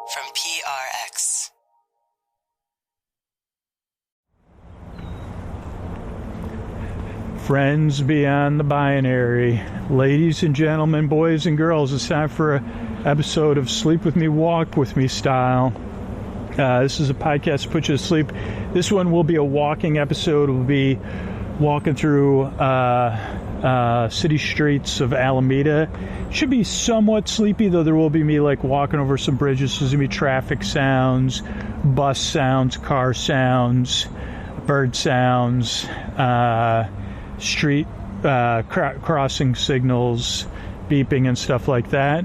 from PRX. Friends beyond the binary, ladies and gentlemen, boys and girls, it's time for an episode of Sleep With Me, Walk With Me style. This is a podcast to put you to sleep. This one will be a walking episode. We'll be walking through city streets of Alameda. Should be somewhat sleepy, though there will be me like walking over some bridges. There's going to be traffic sounds, bus sounds, car sounds, bird sounds, street crossing signals, beeping and stuff like that.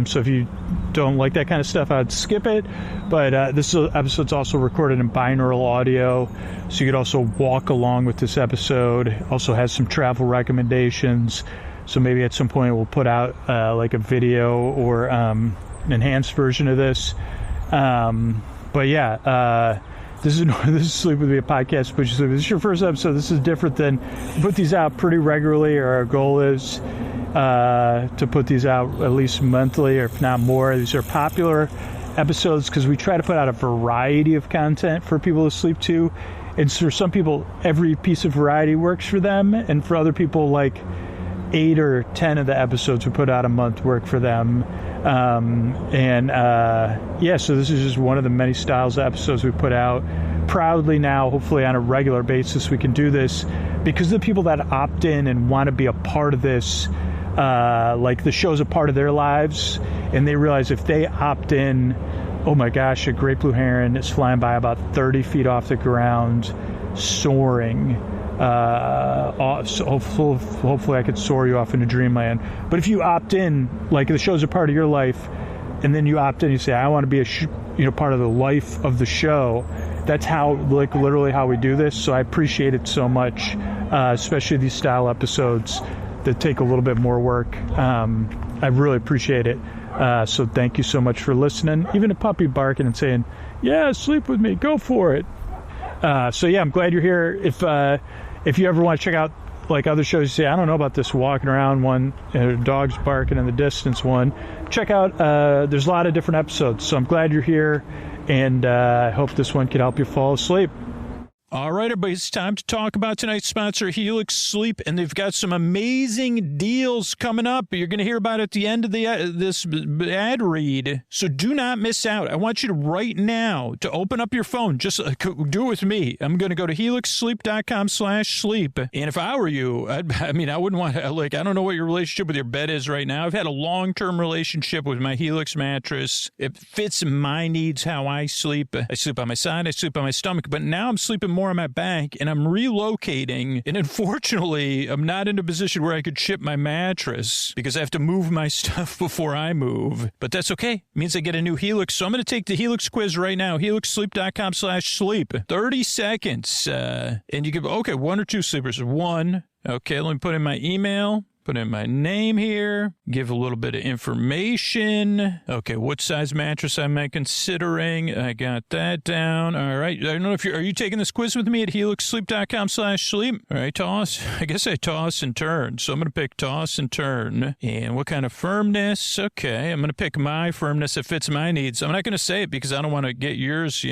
So if you don't like that kind of stuff, I'd skip it. But this episode's also recorded in binaural audio, so you could also walk along with this episode. Also has some travel recommendations, so maybe at some point we'll put out like a video or an enhanced version of this. But yeah, this is Sleep With Me, a podcast. But this is your first episode. This is different than we put these out pretty regularly, or our goal is to put these out at least monthly, or if not more. These are popular episodes because we try to put out a variety of content for people to sleep to. And for some people, every piece of variety works for them, and for other people, like 8 or 10 of the episodes we put out a month work for them. So this is just one of the many styles of episodes we put out. Proudly now, hopefully on a regular basis, we can do this because the people that opt in and want to be a part of this, like the show's a part of their lives, and they realize if they opt in, oh my gosh, a great blue heron is flying by about 30 feet off the ground, soaring. So hopefully I could soar you off into dreamland. But if you opt in, like the show's a part of your life, and then you opt in, you say, I want to be a part of the life of the show. That's how, like, literally how we do this. So I appreciate it so much, especially these style episodes that take a little bit more work. I really appreciate it. So thank you so much for listening. Even a puppy barking and saying, yeah, sleep with me, go for it. So yeah, I'm glad you're here. If you ever want to check out like other shows, you say, I don't know about this walking around one, dogs barking in the distance one, check out, there's a lot of different episodes. So I'm glad you're here, and I hope this one can help you fall asleep. All right, everybody, it's time to talk about tonight's sponsor, Helix Sleep, and they've got some amazing deals coming up. You're going to hear about it at the end of this ad read, so do not miss out. I want you to right now to open up your phone. Just do it with me. I'm going to go to helixsleep.com/sleep, and if I were you, I wouldn't want to, I don't know what your relationship with your bed is right now. I've had a long-term relationship with my Helix mattress. It fits my needs, how I sleep. I sleep on my side, I sleep on my stomach, but now I'm sleeping more on my back, and I'm relocating, and unfortunately I'm not in a position where I could ship my mattress because I have to move my stuff before I move, but that's okay. It means I get a new Helix. So I'm going to take the Helix quiz right now, helixsleep.com/sleep. 30 seconds, and you give, okay, 1 or 2 sleepers. 1. Okay, let me put in my email. Put in my name here, give a little bit of information. Okay, what size mattress am I considering? I got that down. All right. I don't know if are you taking this quiz with me at helixsleep.com/sleep? All right, toss. I guess I toss and turn. So I'm going to pick toss and turn. And what kind of firmness? Okay, I'm going to pick my firmness that fits my needs. I'm not going to say it because I don't want to get yours,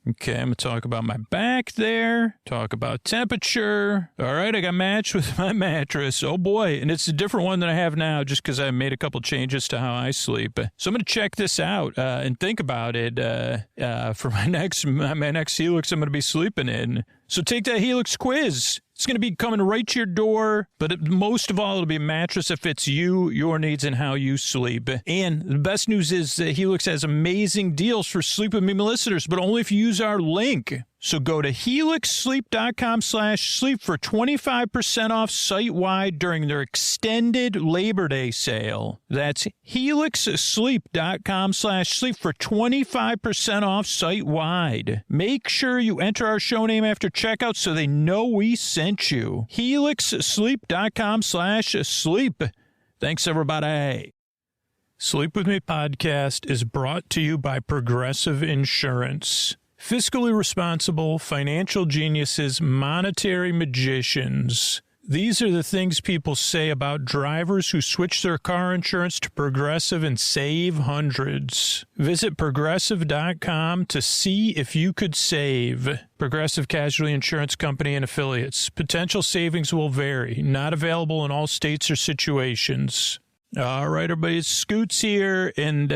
Okay, I'm going to talk about my back there, talk about temperature. All right, I got matched with my mattress. Oh, boy, and it's a different one than I have now just because I made a couple changes to how I sleep. So I'm going to check this out and think about it for my next Helix I'm going to be sleeping in. So take that Helix quiz. It's going to be coming right to your door, but most of all, it'll be a mattress that fits you, your needs, and how you sleep. And the best news is that Helix has amazing deals for Sleep With Me listeners, but only if you use our link. So go to helixsleep.com/sleep for 25% off site-wide during their extended Labor Day sale. That's helixsleep.com/sleep for 25% off site-wide. Make sure you enter our show name after checkout so they know we sent you. helixsleep.com/sleep. Thanks, everybody. Sleep With Me podcast is brought to you by Progressive Insurance. Fiscally responsible, financial geniuses, monetary magicians. These are the things people say about drivers who switch their car insurance to Progressive and save hundreds. Visit Progressive.com to see if you could save. Progressive Casualty Insurance Company and Affiliates. Potential savings will vary. Not available in all states or situations. All right, everybody, it's Scoots here, and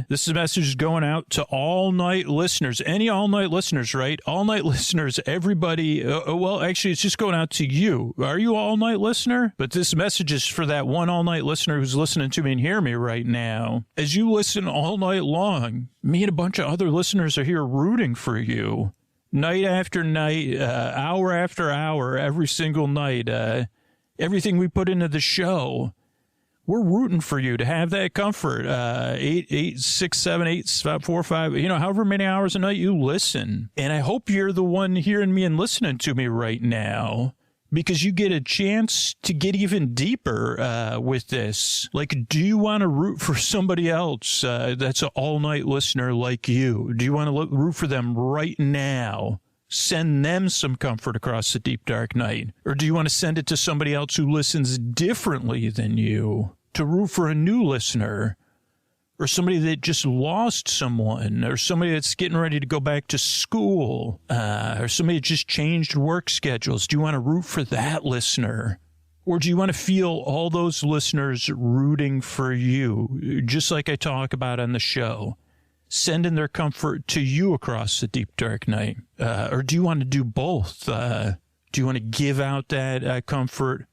this message is going out to all-night listeners. Any all-night listeners, right? All-night listeners, everybody. Well, actually, it's just going out to you. Are you an all-night listener? But this message is for that one all-night listener who's listening to me and hear me right now. As you listen all night long, me and a bunch of other listeners are here rooting for you. Night after night, hour after hour, every single night, everything we put into the show. We're rooting for you to have that comfort. 8, 6, 7, 8, 4, 5, however many hours a night you listen. And I hope you're the one hearing me and listening to me right now, because you get a chance to get even deeper with this. Like, do you want to root for somebody else that's an all-night listener like you? Do you want to root for them right now? Send them some comfort across the deep, dark night? Or do you want to send it to somebody else who listens differently than you? To root for a new listener, or somebody that just lost someone, or somebody that's getting ready to go back to school, or somebody that just changed work schedules. Do you want to root for that listener? Or do you want to feel all those listeners rooting for you, just like I talk about on the show? Sending their comfort to you across the deep, dark night? Or do you want to do both? Do you want to give out that comfort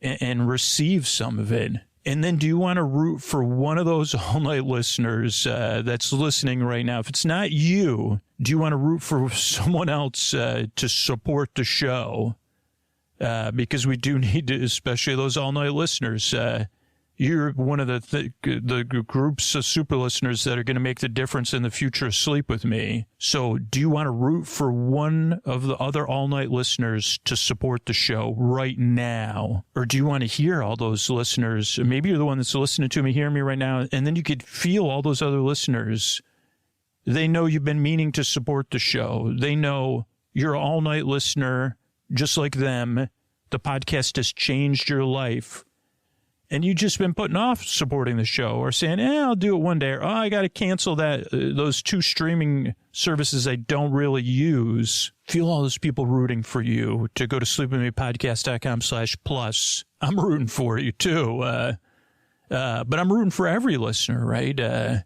and receive some of it? And then do you want to root for one of those all-night listeners that's listening right now? If it's not you, do you want to root for someone else to support the show? Because we do need to, especially those all-night listeners. You're one of the groups of super listeners that are going to make the difference in the future of Sleep With Me. So do you want to root for one of the other all-night listeners to support the show right now? Or do you want to hear all those listeners? Maybe you're the one that's listening to me, hearing me right now, and then you could feel all those other listeners. They know you've been meaning to support the show. They know you're an all-night listener just like them. The podcast has changed your life. And you've just been putting off supporting the show, or saying, I'll do it one day. Or, I got to cancel those 2 streaming services I don't really use. Feel all those people rooting for you to go to sleepwithmepodcast.com/plus. I'm rooting for you, too. But I'm rooting for every listener, right? And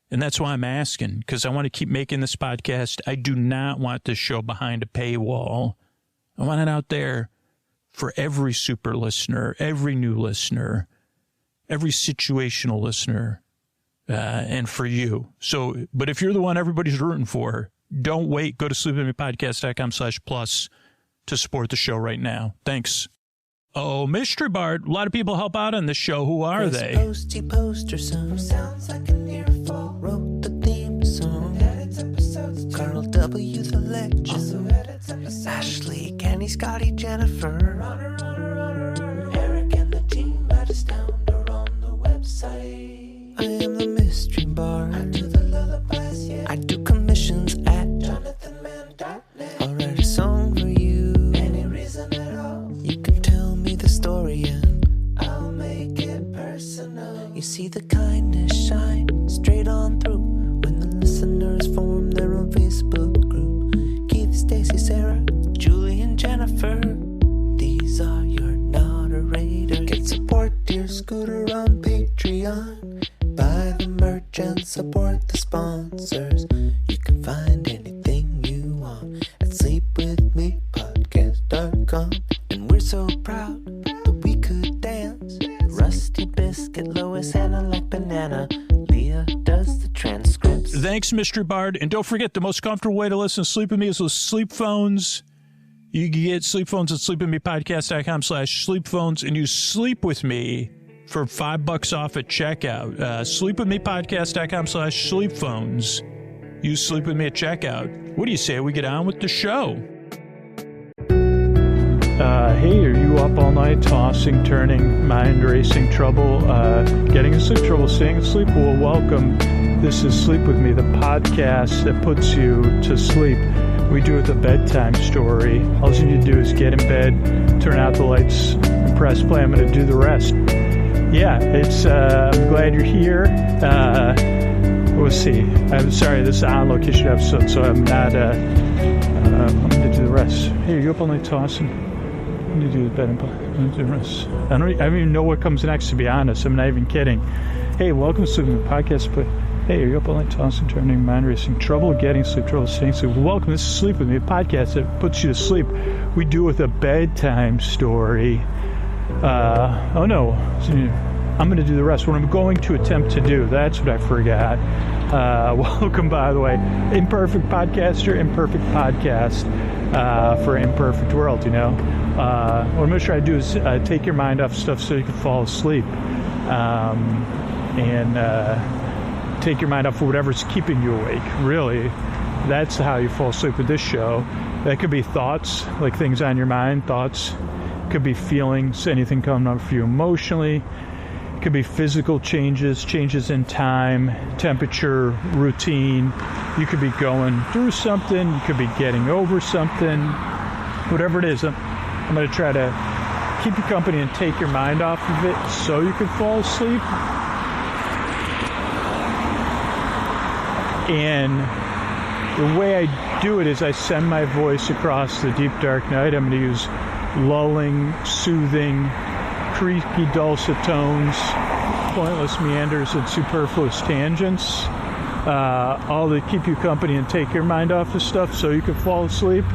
that's why I'm asking, because I want to keep making this podcast. I do not want this show behind a paywall. I want it out there for every super listener, every new listener, every situational listener, and for you. So, but if you're the one everybody's rooting for, don't wait. Go to sleepwithmepodcast.com/plus to support the show right now. Thanks. Oh, Mystery Bard. A lot of people help out on this show. Who are they? Posty poster son sounds like an earful. Wrote the theme song. Edits episodes. Carl W. the legend. Also edits episodes. Ashley, Kenny, Scotty, Jennifer. Runner. Eric and the team at Astound are on the website. I am the Mystery Bard. I do the lullabies, yeah. I do commissions at JonathanMann.net. I'll write a song for you. Any reason at all. You can tell me the story and I'll make it personal. You see the kindness shine straight on through when the listeners form their own Facebook group. Keith, Stacy, Sarah, Julie, and Jennifer. These are your narrators. Get support your scooter on Patreon. Buy the merch and support the sponsors. You can find anything you want at sleepwithmepodcast.com. And we're so proud that we could dance. Rusty Biscuit, Lois, Anna like banana. Leah does the transcripts. Thanks, Mystery Bard. And don't forget, the most comfortable way to listen to Sleep With Me is with sleep phones. You can get sleep phones at sleepwithmepodcast.com/sleep-phones and use Sleep With Me for $5 off at checkout. Sleepwithmepodcast.com/sleep-phones. Use Sleep With Me at checkout. What do you say we get on with the show? Hey, are you up all night tossing, turning, mind racing trouble, getting in sleep trouble, staying asleep? Well, welcome. This is Sleep With Me, the podcast that puts you to sleep. We do it with a bedtime story. All you need to do is get in bed, turn out the lights, and press play. I'm going to do the rest. Yeah, I'm glad you're here. We'll see. I'm sorry, this is an on-location episode, so I'm not, I'm going to do the rest. Hey, are you up all night tossing? I'm going to do the bed and play. I'm going to do the rest. I don't even know what comes next, to be honest. I'm not even kidding. Hey, welcome to Sleeping Podcast, but hey, are you up all night tossing, turning, mind racing, trouble getting sleep, trouble staying asleep? Welcome, this is Sleep With Me, a podcast that puts you to sleep. We do it with a bedtime story. Oh no, I'm going to do the rest. What I'm going to attempt to do, that's what I forgot. Welcome, by the way, imperfect podcaster, imperfect podcast for an imperfect world, you know. What I'm going to try to do is take your mind off stuff so you can fall asleep. And take your mind off of whatever's keeping you awake. Really, that's how you fall asleep with this show. That could be thoughts, like things on your mind. Thoughts could be feelings, anything coming up for you emotionally. It could be physical changes in time, temperature, routine. You could be going through something. You could be getting over something. Whatever it is, I'm going to try to keep you company and take your mind off of it so you can fall asleep. And the way I do it is I send my voice across the deep dark night. I'm going to use lulling, soothing, creaky dulcet tones, pointless meanders and superfluous tangents, all to keep you company and take your mind off of stuff so you can fall asleep.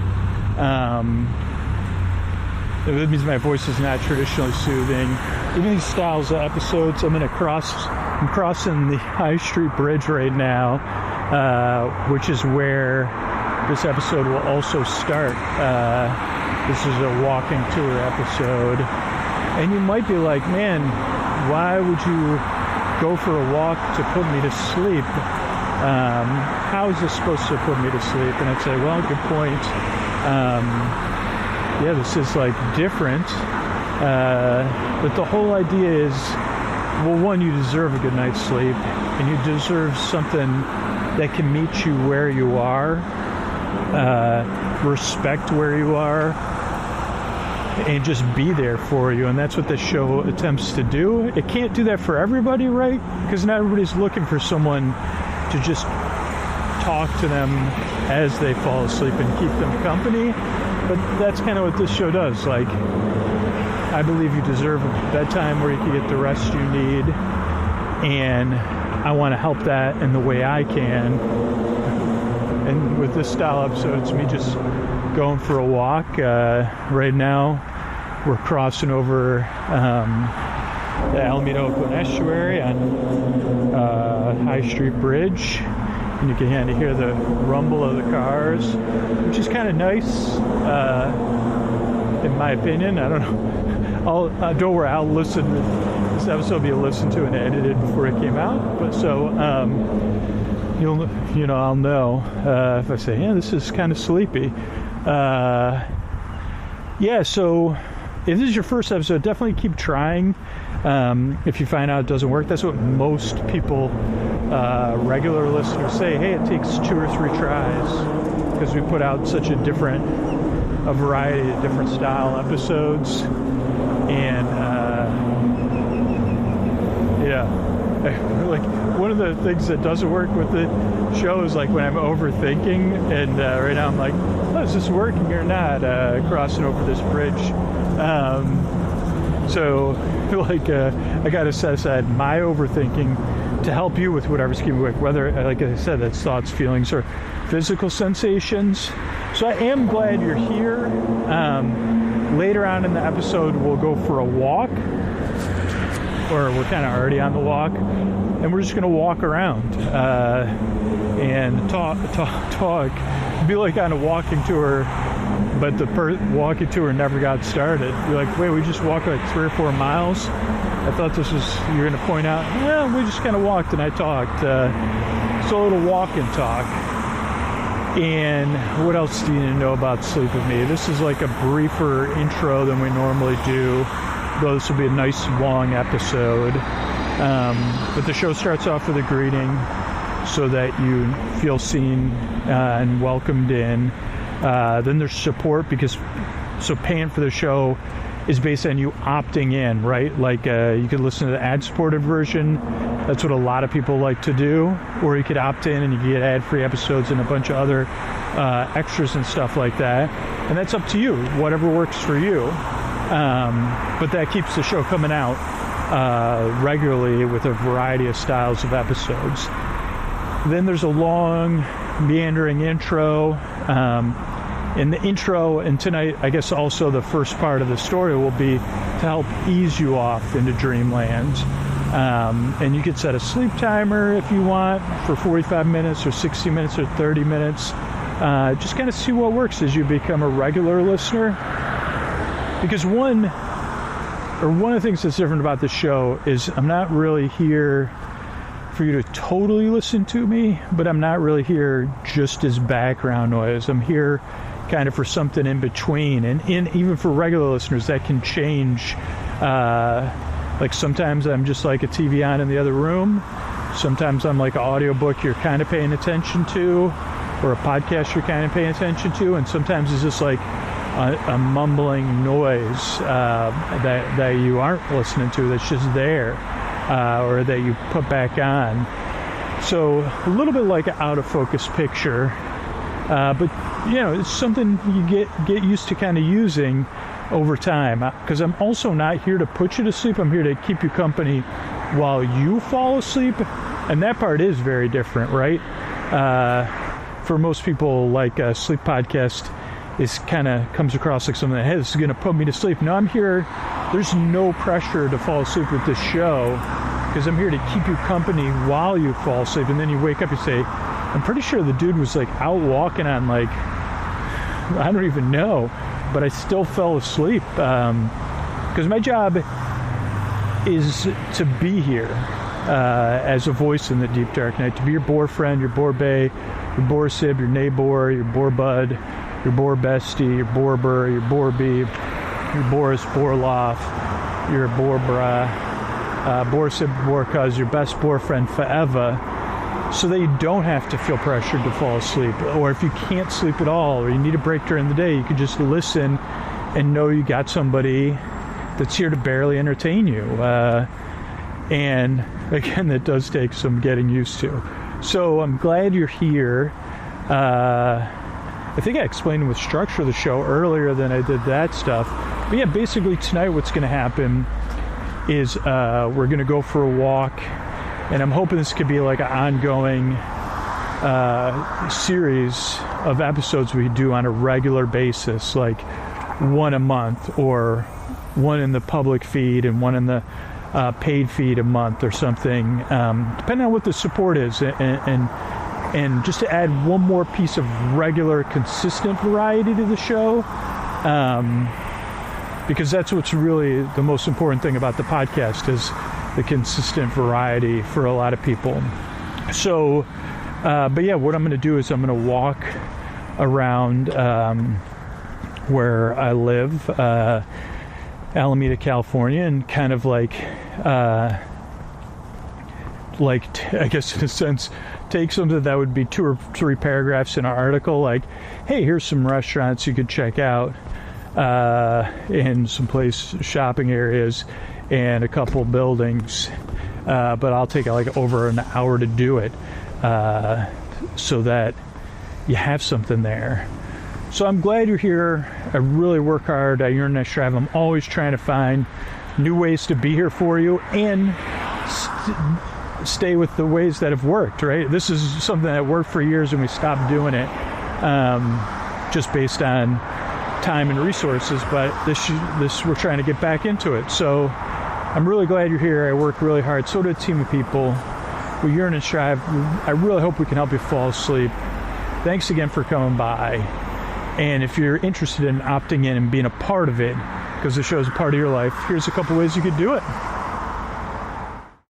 That means my voice is not traditionally soothing. Even these styles of episodes, I'm crossing the High Street Bridge right now, which is where this episode will also start. This is a walking tour episode. And you might be like, man, why would you go for a walk to put me to sleep? How is this supposed to put me to sleep? And I'd say, well, good point. Yeah, this is like different. But the whole idea is, well, one, you deserve a good night's sleep, and you deserve something that can meet you where you are, respect where you are, and just be there for you. And that's what this show attempts to do. It can't do that for everybody, right? Because not everybody's looking for someone to just talk to them as they fall asleep and keep them company. But that's kind of what this show does. Like, I believe you deserve a bedtime where you can get the rest you need, and I want to help that in the way I can. And with this style episode, it's me just going for a walk. Right now, we're crossing over the Alameda Oakland Estuary on High Street Bridge. And you can kind of hear the rumble of the cars, which is kind of nice, in my opinion. I don't know. Don't worry, I'll listen. This episode will be listened to and edited before it came out. But so, I'll know if I say, yeah, this is kind of sleepy. Yeah. So, if this is your first episode, definitely keep trying. If you find out it doesn't work, that's what most people, regular listeners say. Hey, it takes 2 or 3 tries because we put out such a variety of different style episodes. And like one of the things that doesn't work with the show is like when I'm overthinking, and right now I'm like, oh, is this working or not? Crossing over this bridge. So like I got to set aside my overthinking to help you with whatever's keeping you awake, whether, like I said, that's thoughts, feelings, or physical sensations. So I am glad you're here. Later on in the episode, we'll go for a walk, or we're kind of already on the walk, and we're just going to walk around and talk. It'd be like on a walking tour, but the walking tour never got started. You're like, wait, we just walked like 3 or 4 miles? I thought this was, you're going to point out, yeah, we just kind of walked and I talked. So a little walk and talk. And what else do you need to know about Sleep With Me? This is like a briefer intro than we normally do, though this will be a nice long episode. But the show starts off with a greeting so that you feel seen and welcomed in. Then there's support, so paying for the show is based on you opting in, right? Like you could listen to the ad-supported version. That's what a lot of people like to do. Or you could opt in and you get ad-free episodes and a bunch of other extras and stuff like that. And that's up to you, whatever works for you. But that keeps the show coming out regularly with a variety of styles of episodes. Then there's a long, meandering intro. In the intro, and tonight, I guess also the first part of the story will be to help ease you off into dreamland. And you could set a sleep timer if you want for 45 minutes or 60 minutes or 30 minutes. Just kind of see what works as you become a regular listener. Because one of the things that's different about the show is I'm not really here for you to totally listen to me, but I'm not really here just as background noise. I'm here kind of for something in between, and even for regular listeners that can change. Like sometimes I'm just like a TV on in the other room, sometimes I'm like an audiobook you're kind of paying attention to, or a podcast you're kind of paying attention to, and sometimes it's just like a mumbling noise that you aren't listening to, that's just there, or that you put back on. So a little bit like an out of focus picture, but it's something you get used to kind of using over time, because I'm also not here to put you to sleep. I'm here to keep you company while you fall asleep, and that part is very different, right? For most people, like a sleep podcast is kind of comes across like something that, hey, this is going to put me to sleep. No, I'm here. There's no pressure to fall asleep with this show, because I'm here to keep you company while you fall asleep. And then you wake up and say, I'm pretty sure the dude was like out walking on like, I don't even know, but I still fell asleep. Because my job is to be here as a voice in the deep dark night, to be your boar friend, your boar bae, your boar sib, your neighbor, your boar bud, your boar bestie, your boar burr, your boar beeb, your Boris Borloff, your boar bra, boar sib, boar cuz, your best boar friend forever, so that you don't have to feel pressured to fall asleep. Or if you can't sleep at all, or you need a break during the day, you can just listen and know you got somebody that's here to barely entertain you. And again, that does take some getting used to. So I'm glad you're here. I think I explained with structure of the show earlier than I did that stuff. But yeah, basically tonight what's going to happen is we're going to go for a walk. And I'm hoping this could be like an ongoing series of episodes we do on a regular basis, like one a month, or one in the public feed and one in the paid feed a month or something, depending on what the support is. And just to add one more piece of regular, consistent variety to the show, because that's what's really the most important thing about the podcast is the consistent variety for a lot of people. So, but yeah, what I'm going to do is I'm going to walk around where I live, Alameda, California, and kind of like I guess in a sense, take something that would be 2 or 3 paragraphs in an article, like, hey, here's some restaurants you could check out in some shopping areas, and a couple buildings, but I'll take like over an hour to do it, so that you have something there. So I'm glad you're here. I really work hard. I yearn to strive. I'm always trying to find new ways to be here for you and stay with the ways that have worked, right? This is something that worked for years and we stopped doing it, just based on time and resources, but this we're trying to get back into it. So I'm really glad you're here. I work really hard. So do a team of people. We yearn and strive. I really hope we can help you fall asleep. Thanks again for coming by. And if you're interested in opting in and being a part of it, because the show is a part of your life, here's a couple ways you could do it.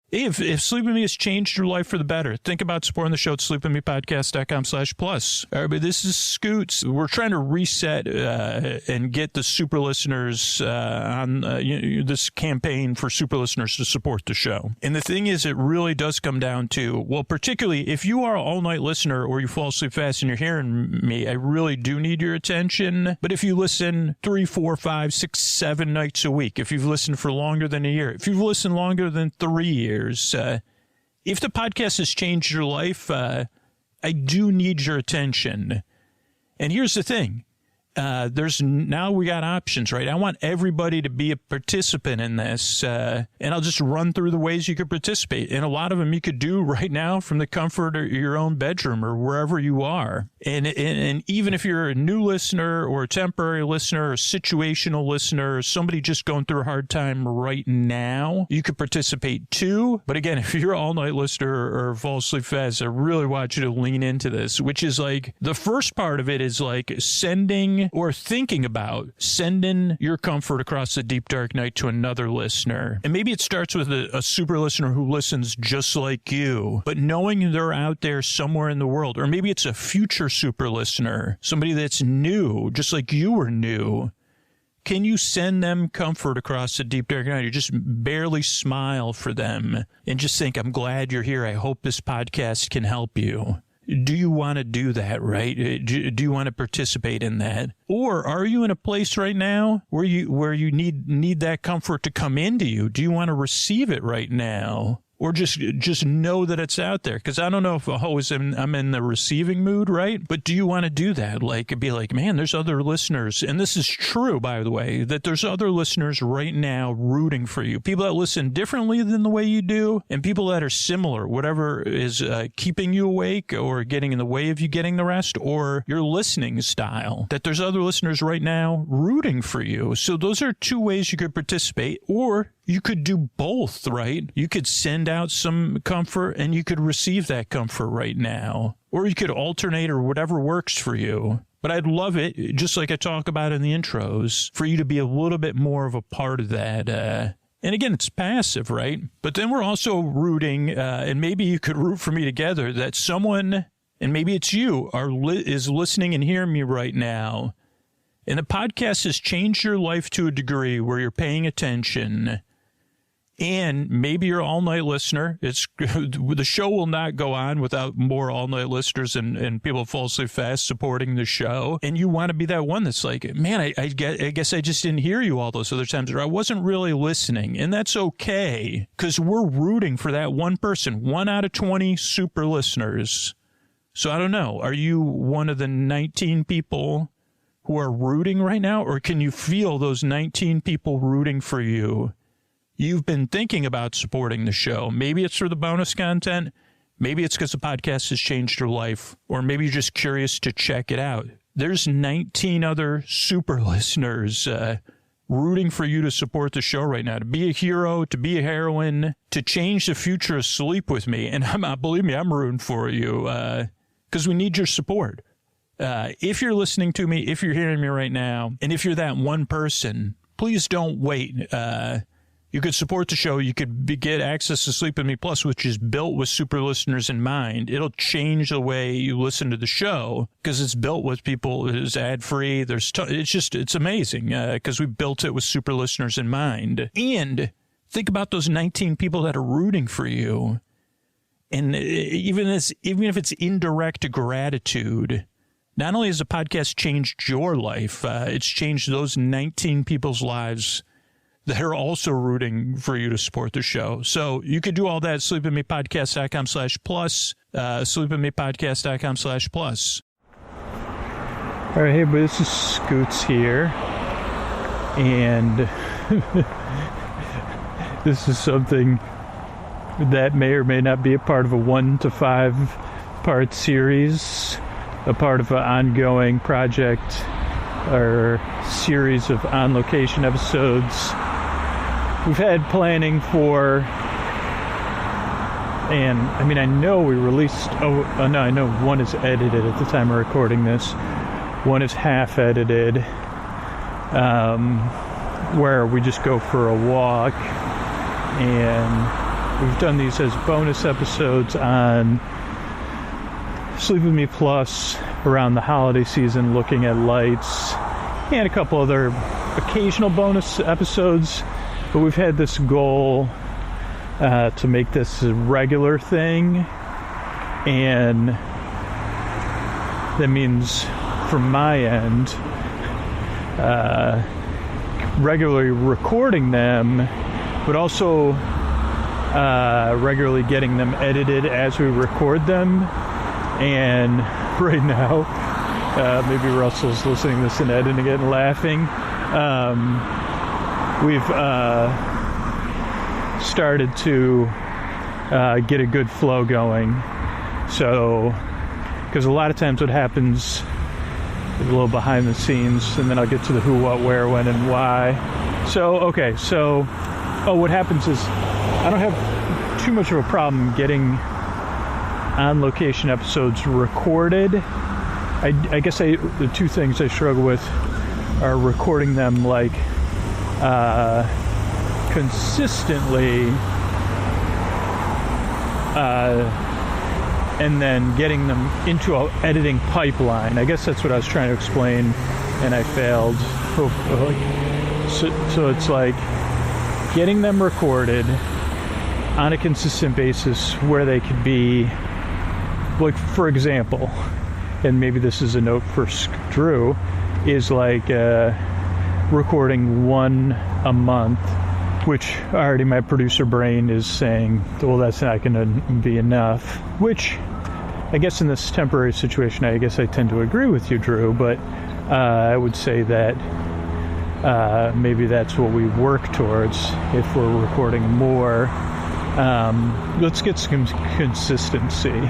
If Sleep With Me has changed your life for the better, think about supporting the show at sleepwithmepodcast.com/plus. All right, but this is Scoots. We're trying to reset and get the super listeners on this campaign for super listeners to support the show. And the thing is, it really does come down to, well, particularly if you are an all-night listener or you fall asleep fast and you're hearing me, I really do need your attention. But if you listen 3, 4, 5, 6, 7 nights a week, if you've listened for longer than a year, if you've listened longer than 3 years, if the podcast has changed your life, I do need your attention. And here's the thing. Now we got options, right? I want everybody to be a participant in this, and I'll just run through the ways you could participate. And a lot of them you could do right now from the comfort of your own bedroom or wherever you are. And even if you're a new listener or a temporary listener or a situational listener or somebody just going through a hard time right now, you could participate too. But again, if you're an all-night listener or fall asleep fast, I really want you to lean into this, which is like the first part of it is like sending or thinking about sending your comfort across the deep, dark night to another listener. And maybe it starts with a super listener who listens just like you, but knowing they're out there somewhere in the world, or maybe it's a future super listener, somebody that's new, just like you were new. Can you send them comfort across the deep, dark night? You just barely smile for them and just think, I'm glad you're here. I hope this podcast can help you. Do you want to do that, right? Do you want to participate in that? Or are you in a place right now where you need that comfort to come into you? Do you want to receive it right now? Or just know that it's out there? Because I don't know if I'm in the receiving mood, right? But do you want to do that? Like, be like, man, there's other listeners. And this is true, by the way, that there's other listeners right now rooting for you. People that listen differently than the way you do, and people that are similar, whatever is keeping you awake or getting in the way of you getting the rest, or your listening style, that there's other listeners right now rooting for you. So those are 2 ways you could participate, or you could do both, right? You could send out some comfort and you could receive that comfort right now. Or you could alternate or whatever works for you. But I'd love it, just like I talk about in the intros, for you to be a little bit more of a part of that. And again, it's passive, right? But then we're also rooting, and maybe you could root for me together, that someone, and maybe it's you, is listening and hearing me right now. And the podcast has changed your life to a degree where you're paying attention. And maybe you're an all-night listener. The show will not go on without more all-night listeners and people fall asleep fast supporting the show. And you want to be that one that's like, man, I guess I just didn't hear you all those other times, or I wasn't really listening. And that's okay, because we're rooting for that one person, 1 out of 20 super listeners. So I don't know. Are you one of the 19 people who are rooting right now, or can you feel those 19 people rooting for you? You've been thinking about supporting the show. Maybe it's for the bonus content. Maybe it's because the podcast has changed your life, or maybe you're just curious to check it out. There's 19 other super listeners rooting for you to support the show right now, to be a hero, to be a heroine, to change the future of sleep with me. And believe me, I'm rooting for you because we need your support. If you're listening to me, if you're hearing me right now, and if you're that one person, please don't wait. You could support the show. You could get access to Sleep With Me Plus, which is built with super listeners in mind. It'll change the way you listen to the show because it's built with people. It's ad-free. It's amazing because we built it with super listeners in mind. And think about those 19 people that are rooting for you. And even if it's indirect gratitude, not only has the podcast changed your life, it's changed those 19 people's lives that are also rooting for you to support the show. So you could do all that at sleepwithmepodcast.com/plus, sleepwithmepodcast.com/plus. All right, hey, but this is Scoots here, and this is something that may or may not be a part of a 1 to 5 part series, a part of an ongoing project or series of on-location episodes. We've had planning for, and I mean, I know we released, I know one is edited at the time of recording this. One is half edited, where we just go for a walk and we've done these as bonus episodes on Sleep With Me Plus around the holiday season, looking at lights, and a couple other occasional bonus episodes. But we've had this goal to make this a regular thing, and that means from my end, regularly recording them, but also regularly getting them edited as we record them. And right now, maybe Russell's listening to this and editing it and laughing. We've started to get a good flow going. So, because a lot of times what happens is a little behind the scenes, and then I'll get to the who, what, where, when, and why. So, okay, so, what happens is I don't have too much of a problem getting on-location episodes recorded. I guess the two things I struggle with are recording them like consistently, and then getting them into an editing pipeline. I guess that's what I was trying to explain, and I failed. So it's like getting them recorded on a consistent basis where they could be, like, for example, and maybe this is a note for Drew, is like recording one a month, which already my producer brain is saying, well, that's not going to be enough, which I guess in this temporary situation, I guess I tend to agree with you, Drew, but I would say that maybe that's what we work towards if we're recording more. Let's get some consistency.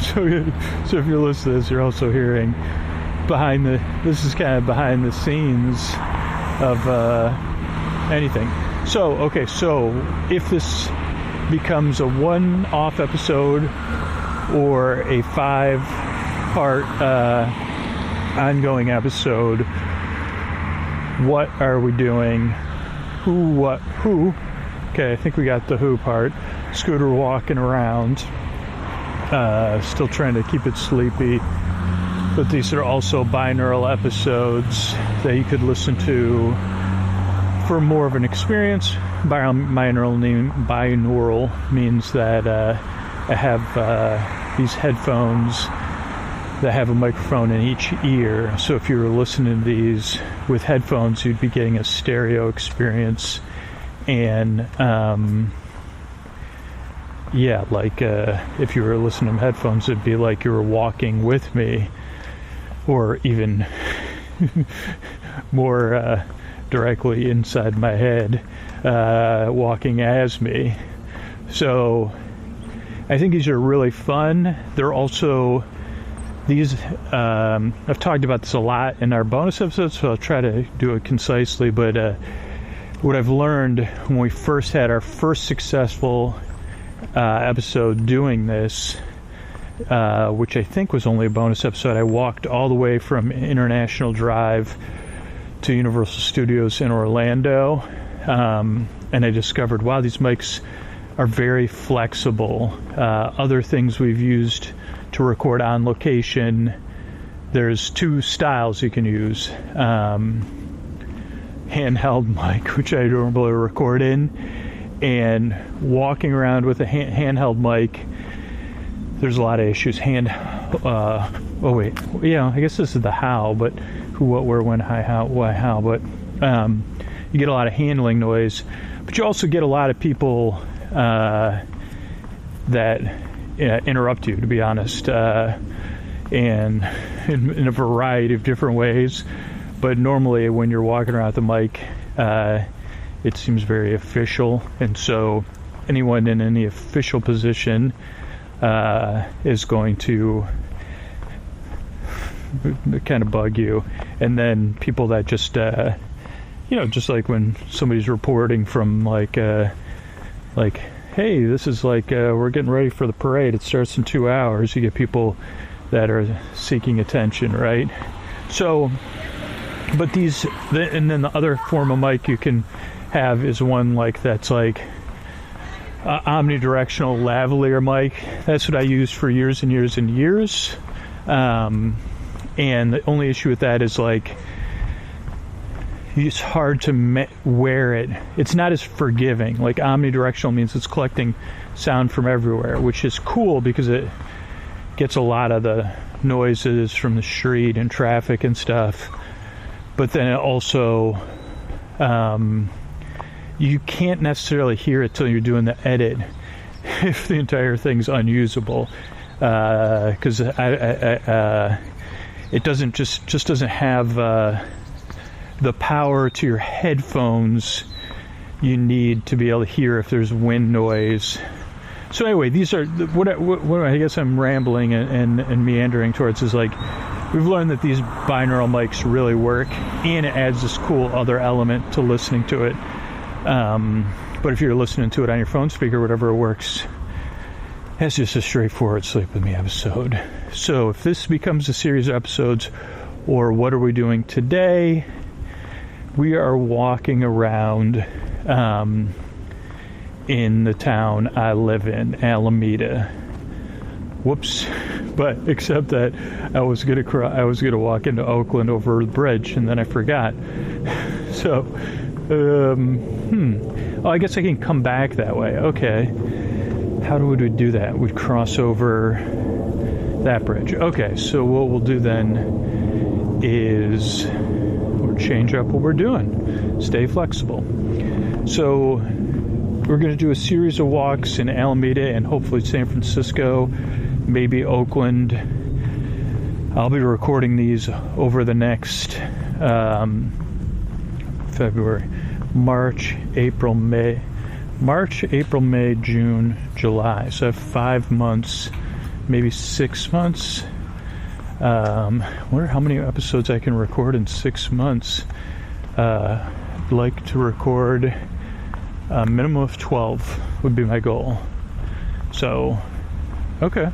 So if you're listening to this, you're also hearing this is kind of behind the scenes of anything. So, okay, so if this becomes a one-off episode or a 5-part ongoing episode, what are we doing? Who, what, who? Okay, I think we got the who part. Scooter walking around, still trying to keep it sleepy. But these are also binaural episodes that you could listen to for more of an experience. Binaural means that I have these headphones that have a microphone in each ear. So if you were listening to these with headphones, you'd be getting a stereo experience. And if you were listening to headphones, it'd be like you were walking with me, or even more directly inside my head, walking as me. So I think these are really fun. They're also these I've talked about this a lot in our bonus episodes, so I'll try to do it concisely. But what I've learned when we first had our first successful episode doing this, which I think was only a bonus episode, I walked all the way from International Drive to Universal Studios in Orlando, and I discovered, wow, these mics are very flexible. Other things we've used to record on location, there's two styles you can use. Handheld mic, which I normally record in, and walking around with a handheld mic, there's a lot of issues. I guess this is the how, but who, what, where, when, how, why, how, but you get a lot of handling noise, but you also get a lot of people that interrupt you, to be honest, and in a variety of different ways. But normally when you're walking around the mic, it seems very official, and so anyone in any official position is going to kind of bug you. And then people that just just like when somebody's reporting from like hey, this is like we're getting ready for the parade, it starts in 2 hours, you get people that are seeking attention, right? So but and then the other form of mic you can have is one like that's like omnidirectional lavalier mic. That's what I used for years and years and years. And the only issue with that is like it's hard to wear it. It's not as forgiving. Like omnidirectional means it's collecting sound from everywhere, which is cool because it gets a lot of the noises from the street and traffic and stuff. But then it also, you can't necessarily hear it till you're doing the edit if the entire thing's unusable, because it doesn't just doesn't have the power to your headphones you need to be able to hear if there's wind noise. So anyway, these are what I guess I'm rambling and meandering towards is like we've learned that these binaural mics really work, and it adds this cool other element to listening to it. But if you're listening to it on your phone speaker, whatever, it works. That's just a straightforward Sleep With Me episode. So if this becomes a series of episodes, or what are we doing today, we are walking around in the town I live in, Alameda. Whoops. But except that I was gonna walk into Oakland over the bridge, and then I forgot. So, oh, I guess I can come back that way. Okay. How would we do that? We'd cross over that bridge. Okay, so what we'll do then is we'll change up what we're doing. Stay flexible. So we're going to do a series of walks in Alameda and hopefully San Francisco, maybe Oakland. I'll be recording these over the next February, March, April, May, June, July. So I have 5 months, maybe 6 months. I wonder how many episodes I can record in 6 months. I'd like to record a minimum of 12 would be my goal. So, okay.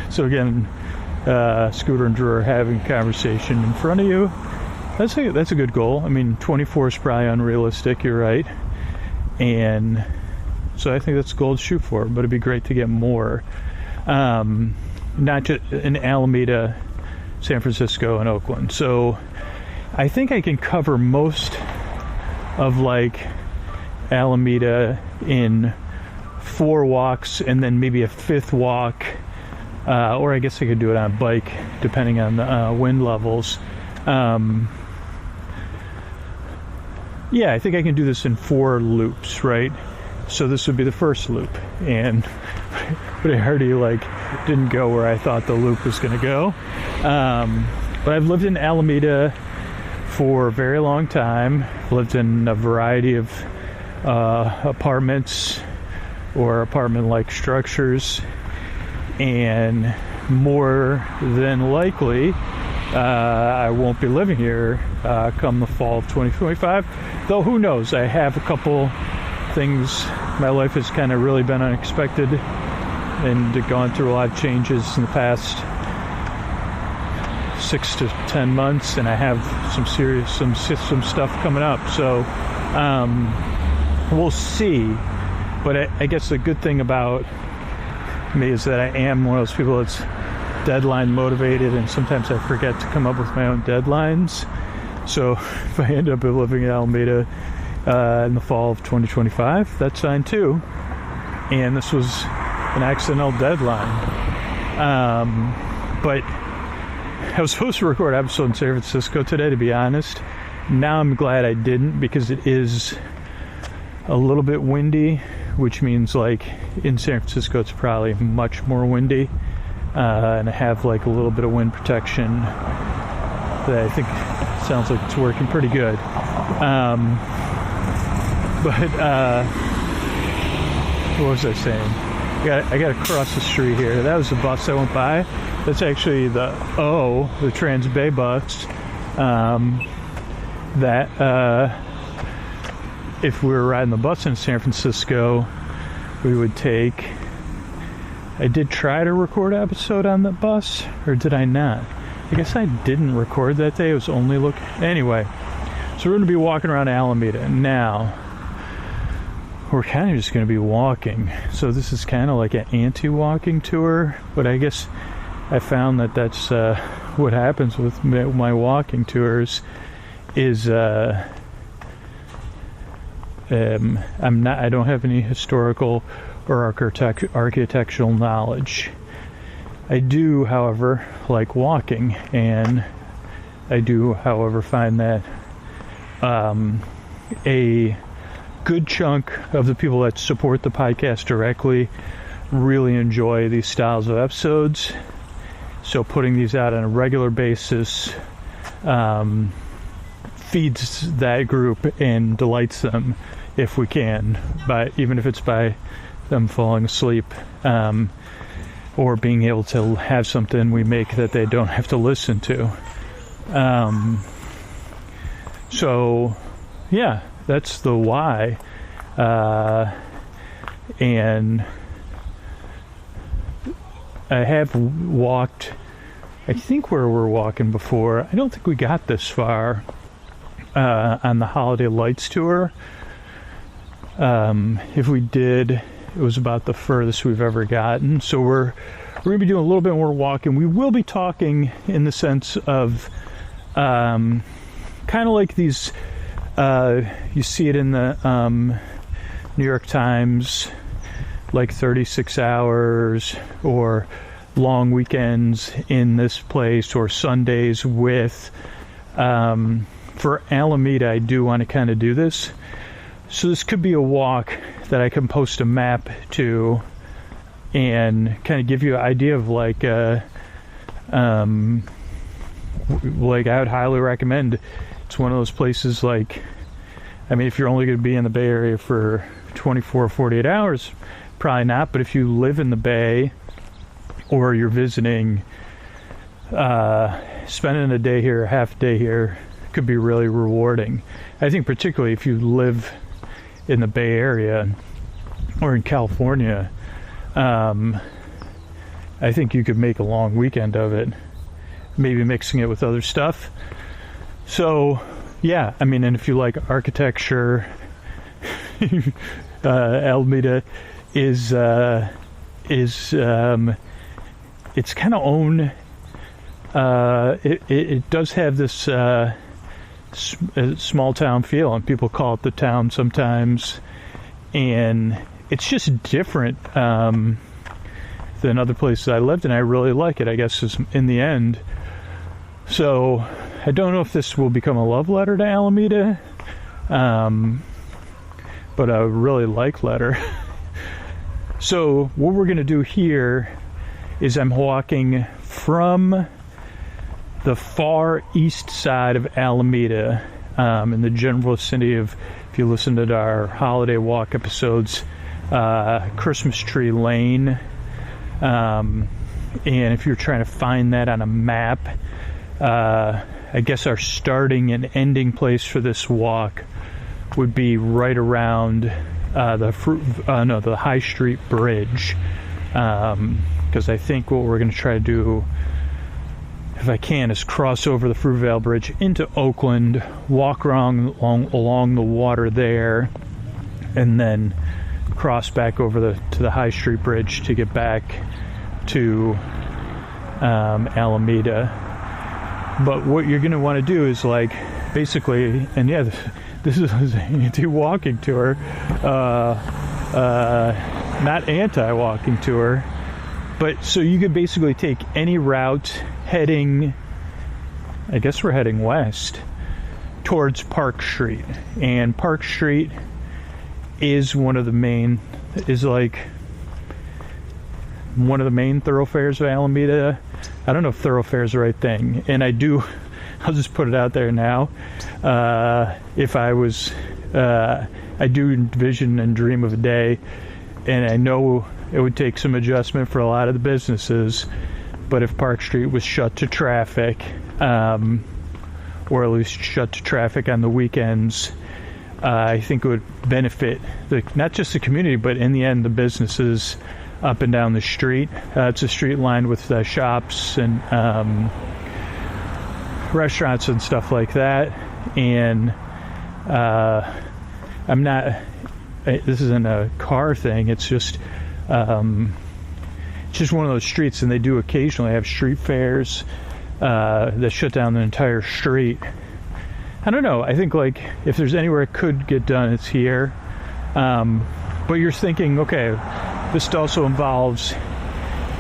So again, Scooter and Drew are having a conversation in front of you. That's a good goal. I mean, 24 is probably unrealistic, you're right. And so I think that's a goal to shoot for, but it'd be great to get more. Not just in Alameda, San Francisco, and Oakland. So I think I can cover most of like Alameda in 4 walks and then maybe a 5th walk, or I guess I could do it on a bike depending on the wind levels. Yeah, I think I can do this in 4 loops, right? So this would be the first loop, and but I already didn't go where I thought the loop was going to go. But I've lived in Alameda for a very long time. I've lived in a variety of apartments or apartment-like structures, and more than likely I won't be living here come the fall of 2025, though who knows. I have a couple things. My life has kind of really been unexpected and gone through a lot of changes in the past 6 to 10 months, and I have some stuff coming up, so we'll see. But I guess the good thing about me is that I am one of those people that's deadline motivated, and sometimes I forget to come up with my own deadlines. So if I end up living in Alameda in the fall of 2025, that's fine too. And this was an accidental deadline. But I was supposed to record an episode in San Francisco today, to be honest. Now I'm glad I didn't, because it is a little bit windy, which means in San Francisco it's probably much more windy. And I have a little bit of wind protection that I think sounds like it's working pretty good. But what was I saying? I got to cross the street here. That was the bus I went by. That's actually the Trans Bay bus. That if we were riding the bus in San Francisco, we would take. I did try to record an episode on the bus, or did I not? I guess I didn't record that day. It was only anyway. So we're going to be walking around Alameda now. we're kind of just going to be walking. So this is kind of like an anti-walking tour, but I guess I found that that's what happens with my walking tours is I don't have any historical or architectural knowledge. I do, however, like walking, and I do, however, find that a good chunk of the people that support the podcast directly really enjoy these styles of episodes. So putting these out on a regular basis feeds that group and delights them if we can, even if it's by them falling asleep, or being able to have something we make that they don't have to listen to. So yeah, that's the why. And I have walked, I think, where we're walking before. I don't think we got this far on the Holiday Lights tour. If we did, it was about the furthest we've ever gotten. So we're going to be doing a little bit more walking. We will be talking in the sense of kind of like these, you see it in the New York Times, like 36 hours or long weekends in this place, or Sundays with, for Alameda, I do want to kind of do this. So this could be a walk that I can post a map to and kind of give you an idea of like I would highly recommend. It's one of those places, like, I mean, if you're only going to be in the Bay Area for 24 or 48 hours, probably not. But if you live in the Bay or you're visiting, spending a day here, half a day here, could be really rewarding. I think particularly if you live in the Bay Area or in California, I think you could make a long weekend of it, maybe mixing it with other stuff. So yeah, I mean, and if you like architecture, Alameda is it's kind of own. It does have this small town feel, and people call it the town sometimes, and it's just different than other places I lived, and I really like it, I guess, is in the end. So I don't know if this will become a love letter to Alameda, but a really like letter. So what we're going to do here is I'm walking from the far east side of Alameda, in the general vicinity of, if you listen to our holiday walk episodes, Christmas Tree Lane. And if you're trying to find that on a map, I guess our starting and ending place for this walk would be right around the High Street Bridge, because I think what we're going to try to do, if I can, is cross over the Fruitvale Bridge into Oakland, walk along the water there, and then cross back over to the High Street Bridge to get back to Alameda. But what you're going to want to do is, like, basically, and yeah, this is an anti-walking tour, not anti-walking tour, but so you could basically take any route heading, I guess we're heading west, towards Park Street. And Park Street is one of the main thoroughfares of Alameda. I don't know if thoroughfare is the right thing, and I'll just put it out there now. If I was, I do envision and dream of a day, and I know it would take some adjustment for a lot of the businesses, but if Park Street was shut to traffic, or at least shut to traffic on the weekends, I think it would benefit not just the community, but in the end, the businesses up and down the street. It's a street lined with shops and restaurants and stuff like that. And I'm not, this isn't a car thing. It's just one of those streets, and they do occasionally have street fairs that shut down the entire street. I don't know. I think like if there's anywhere it could get done, it's here. But you're thinking, okay, this also involves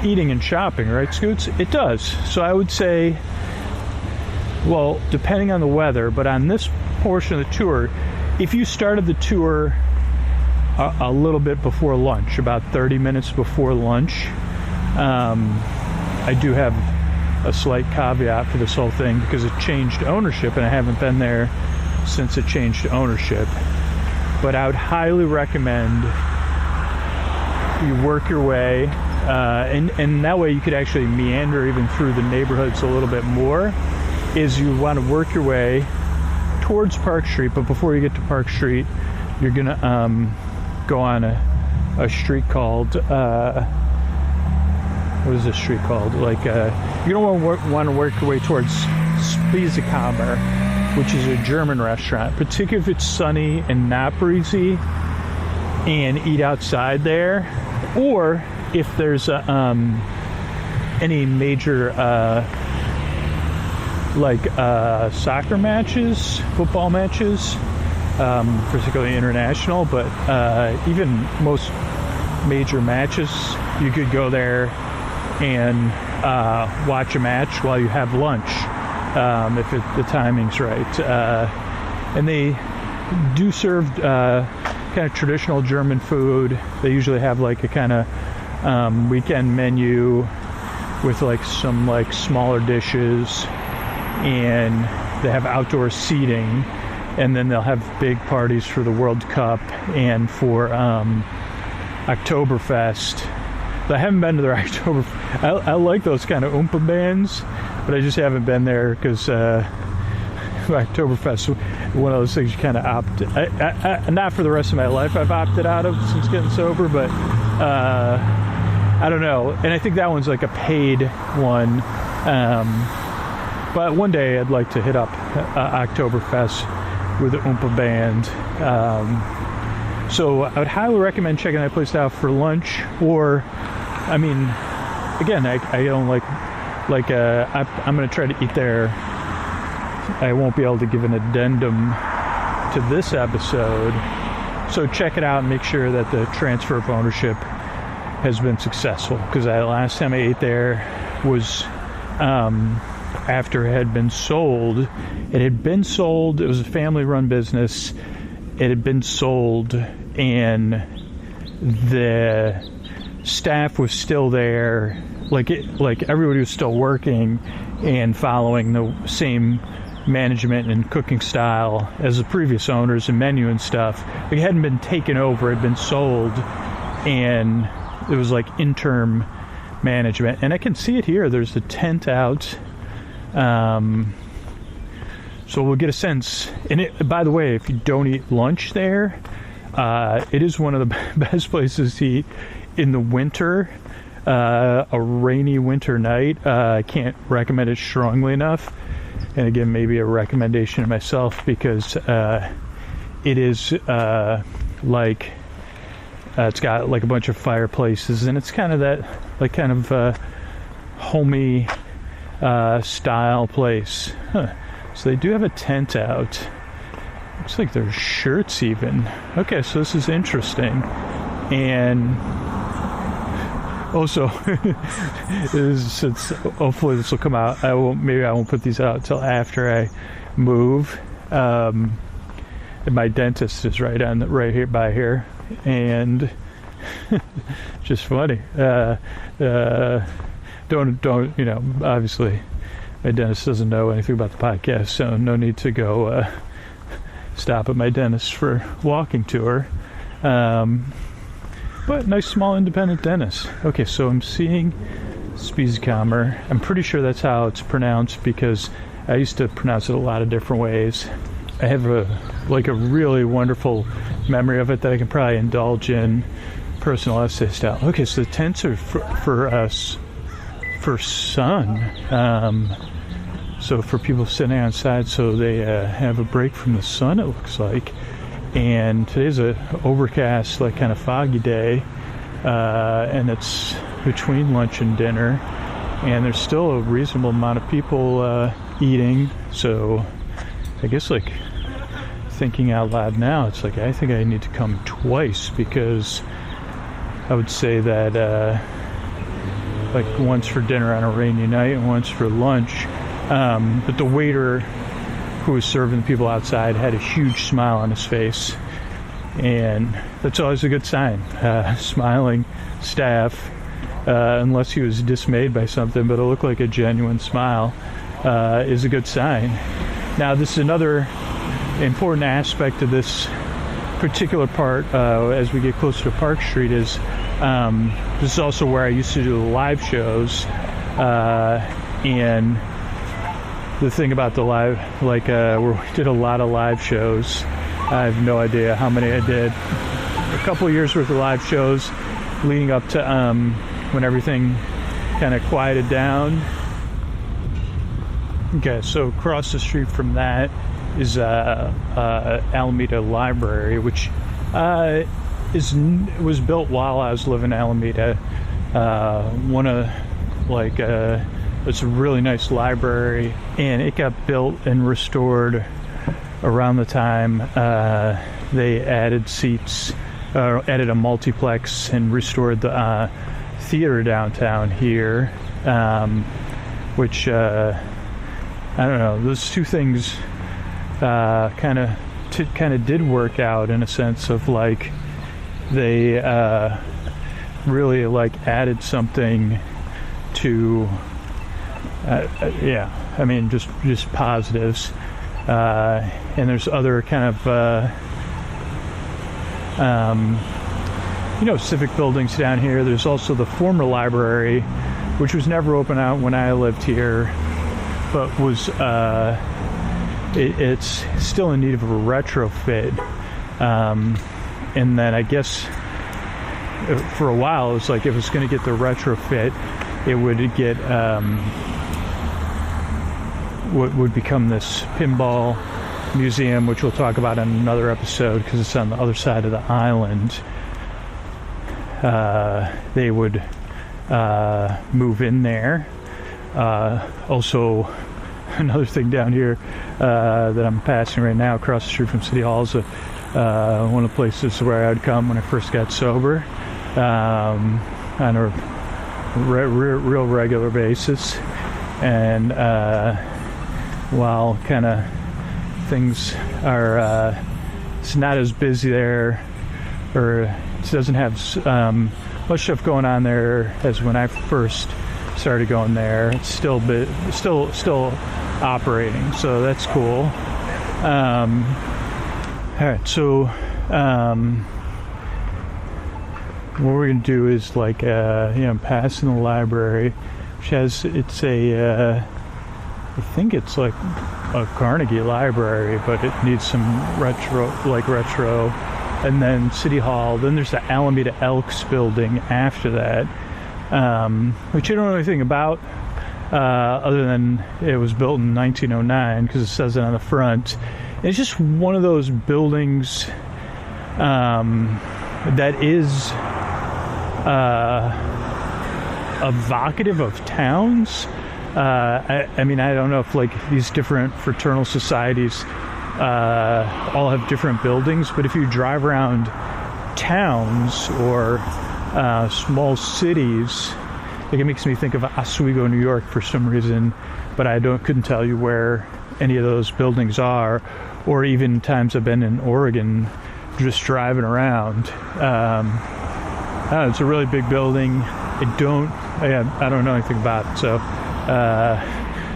eating and shopping, right, Scoots? It does. So I would say, well, depending on the weather, but on this portion of the tour, if you started the tour a little bit before lunch, about 30 minutes before lunch, I do have a slight caveat for this whole thing because it changed ownership, and I haven't been there since it changed ownership. But I would highly recommend you work your way, and that way you could actually meander even through the neighborhoods a little bit more, is you want to work your way towards Park Street. But before you get to Park Street, you're going to go on a street called... what is this street called? Like, you don't want to work your way towards Spießkammer, which is a German restaurant, particularly if it's sunny and not breezy, and eat outside there. Or if there's any major soccer matches, football matches, particularly international, but even most major matches, you could go there and watch a match while you have lunch, if the timing's right. And they do serve kind of traditional German food. They usually have like a kind of weekend menu with like some like smaller dishes, and they have outdoor seating, and then they'll have big parties for the World Cup and for Oktoberfest. I haven't been to their October. I like those kind of Oompa bands, but I just haven't been there because Oktoberfest, one of those things you kind of opt. Not for the rest of my life. I've opted out of since getting sober, but I don't know. And I think that one's like a paid one. But one day I'd like to hit up Oktoberfest with the Oompa band. So I would highly recommend checking that place out for lunch. Or, I mean, again, I don't I'm going to try to eat there. I won't be able to give an addendum to this episode. So check it out and make sure that the transfer of ownership has been successful. Because last time I ate there was after it had been sold. It had been sold. It was a family-run business. It had been sold, and the staff was still there. Like everybody was still working and following the same management and cooking style as the previous owners and menu and stuff. It hadn't been taken over. It had been sold, and it was like interim management. And I can see it here. There's a tent out. So we'll get a sense. And by the way, if you don't eat lunch there, it is one of the best places to eat in the winter. A rainy winter night. I can't recommend it strongly enough. And again, maybe a recommendation to myself, because it is it's got like a bunch of fireplaces, and it's kind of that like kind of homey style place. So they do have a tent out. Looks like there's shirts even. Okay, so this is interesting. And also, since hopefully this will come out, maybe I won't put these out until after I move. And my dentist is right here by here, and just funny. Don't obviously my dentist doesn't know anything about the podcast, so no need to go stop at my dentist for walking tour. But nice small independent dentist. Okay, so I'm seeing Spießkammer. I'm pretty sure that's how it's pronounced, because I used to pronounce it a lot of different ways. I have a really wonderful memory of it that I can probably indulge in personal essay style. Okay, so the tents are for us for sun. So for people sitting outside, so they have a break from the sun, it looks like. And today's a overcast, like kind of foggy day, and it's between lunch and dinner, and there's still a reasonable amount of people eating. So I guess, like, thinking out loud now, it's like I think I need to come twice, because I would say that like once for dinner on a rainy night and once for lunch. But the waiter who was serving the people outside had a huge smile on his face, and that's always a good sign. Smiling staff, unless he was dismayed by something, but it looked like a genuine smile, is a good sign. Now, this is another important aspect of this particular part as we get closer to Park Street, is this is also where I used to do the live shows, and the thing about the live, like, we did a lot of live shows. I have no idea how many I did. A couple of years worth of live shows leading up to when everything kind of quieted down. Okay, so across the street from that is Alameda Library, which was built while I was living in Alameda. It's a really nice library, and it got built and restored around the time they added seats, added a multiplex, and restored the theater downtown here, which I don't know. Those two things kind of did work out in a sense of, like, they really, like, added something to I mean, just positives, and there's other kind of civic buildings down here. There's also the former library, which was never open out when I lived here, but was it's still in need of a retrofit, and then I guess for a while it was like, if it's going to get the retrofit, it would get what would become this pinball museum, which we'll talk about in another episode because it's on the other side of the island. They would move in there. Also, another thing down here that I'm passing right now across the street from City Hall is one of the places where I would come when I first got sober on a real regular basis. And while kind of things are it's not as busy there, or it doesn't have much stuff going on there as when I first started going there, it's still operating, so that's cool. All right, so what we're gonna do is, like, I'm passing the library, which has, it's a I think it's like a Carnegie library, but it needs some retro, and then City Hall. Then there's the Alameda Elks building after that, which I don't know anything about, other than it was built in 1909, because it says it on the front. It's just one of those buildings that is evocative of towns. I mean, I don't know if, like, these different fraternal societies all have different buildings, but if you drive around towns or small cities, like, it makes me think of Oswego, New York for some reason, but I couldn't tell you where any of those buildings are, or even times I've been in Oregon just driving around. It's a really big building. I don't know anything about it, so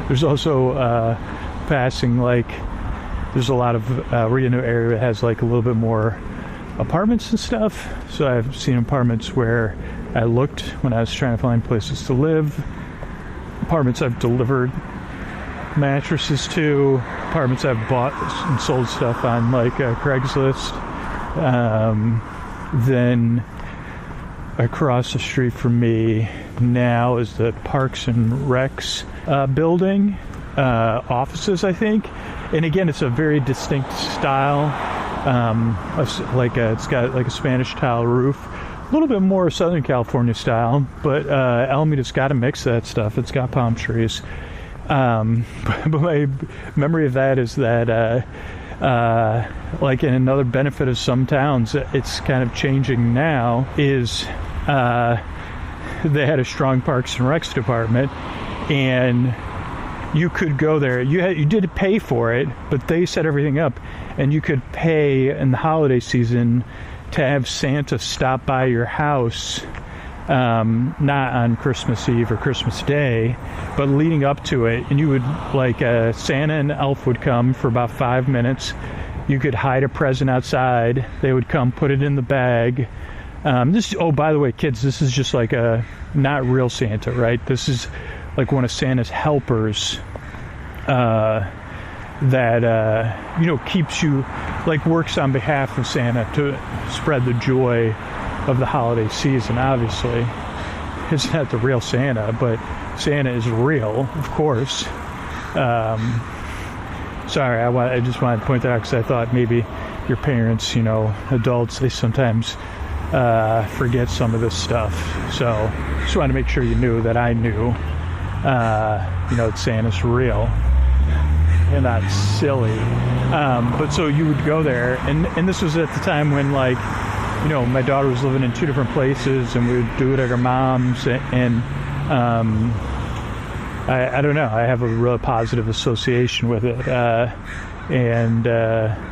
there's also passing, like, there's a lot of Reno area that has, like, a little bit more apartments and stuff. So I've seen apartments where I looked when I was trying to find places to live, apartments I've delivered mattresses to, apartments I've bought and sold stuff on, like, Craigslist. Then across the street from me now is the Parks and Recs building, offices, I think. And again, it's a very distinct style. It's got like a Spanish tile roof, a little bit more Southern California style, but Alameda's got a mix of that stuff. It's got palm trees. But my memory of that is that like in another benefit of some towns, it's kind of changing now, is they had a strong Parks and Recs department, and you could go there. You did pay for it, but they set everything up, and you could pay in the holiday season to have Santa stop by your house, not on Christmas Eve or Christmas Day, but leading up to it. And you would, like, Santa and Elf would come for about 5 minutes. You could hide a present outside. They would come, put it in the bag. By the way, kids, this is just like a not real Santa, right? This is like one of Santa's helpers that keeps you, like, works on behalf of Santa to spread the joy of the holiday season. Obviously, it's not the real Santa, but Santa is real, of course. Sorry, I just wanted to point that out because I thought maybe your parents, adults, they sometimes forget some of this stuff. So just wanted to make sure you knew that I knew, that Santa's real and not silly. But so you would go there, and this was at the time when, like, my daughter was living in 2 different places, and we would do it at her mom's, and I don't know, I have a real positive association with it.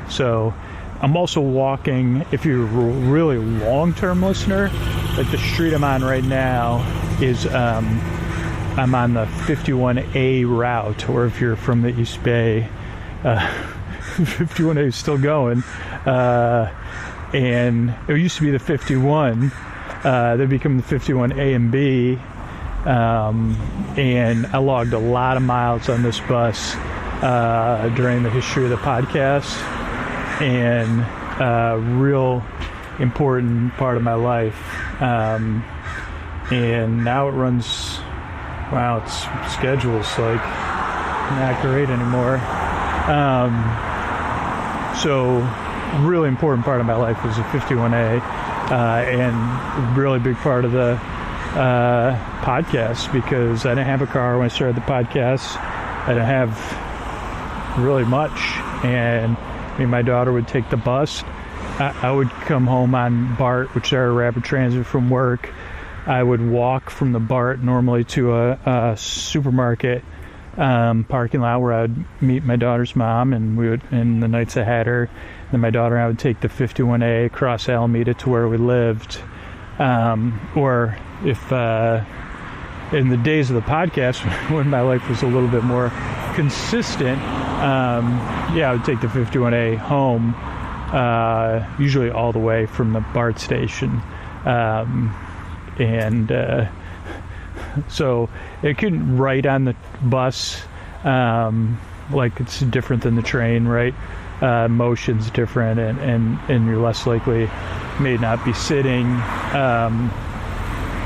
So I'm also walking, if you're a really long-term listener, like the street I'm on right now is, I'm on the 51A route, or if you're from the East Bay, 51A is still going, and it used to be the 51, they become the 51A and B, and I logged a lot of miles on this bus during the history of the podcast, and a real important part of my life, and now it runs, its schedule's like not great anymore, so really important part of my life was the 51A, and a really big part of the podcast, because I didn't have a car when I started the podcast. I didn't have really much, and my daughter would take the bus. I would come home on BART, which are rapid transit, from work. I would walk from the BART normally to a supermarket parking lot where I would meet my daughter's mom, and we would, in the nights I had her, then my daughter and I would take the 51A across Alameda to where we lived. Or if in the days of the podcast, when my life was a little bit more consistent, I would take the 51A home, usually all the way from the BART station. So it couldn't write on the bus, like it's different than the train, right? Motion's different, and you're less likely, may not be sitting,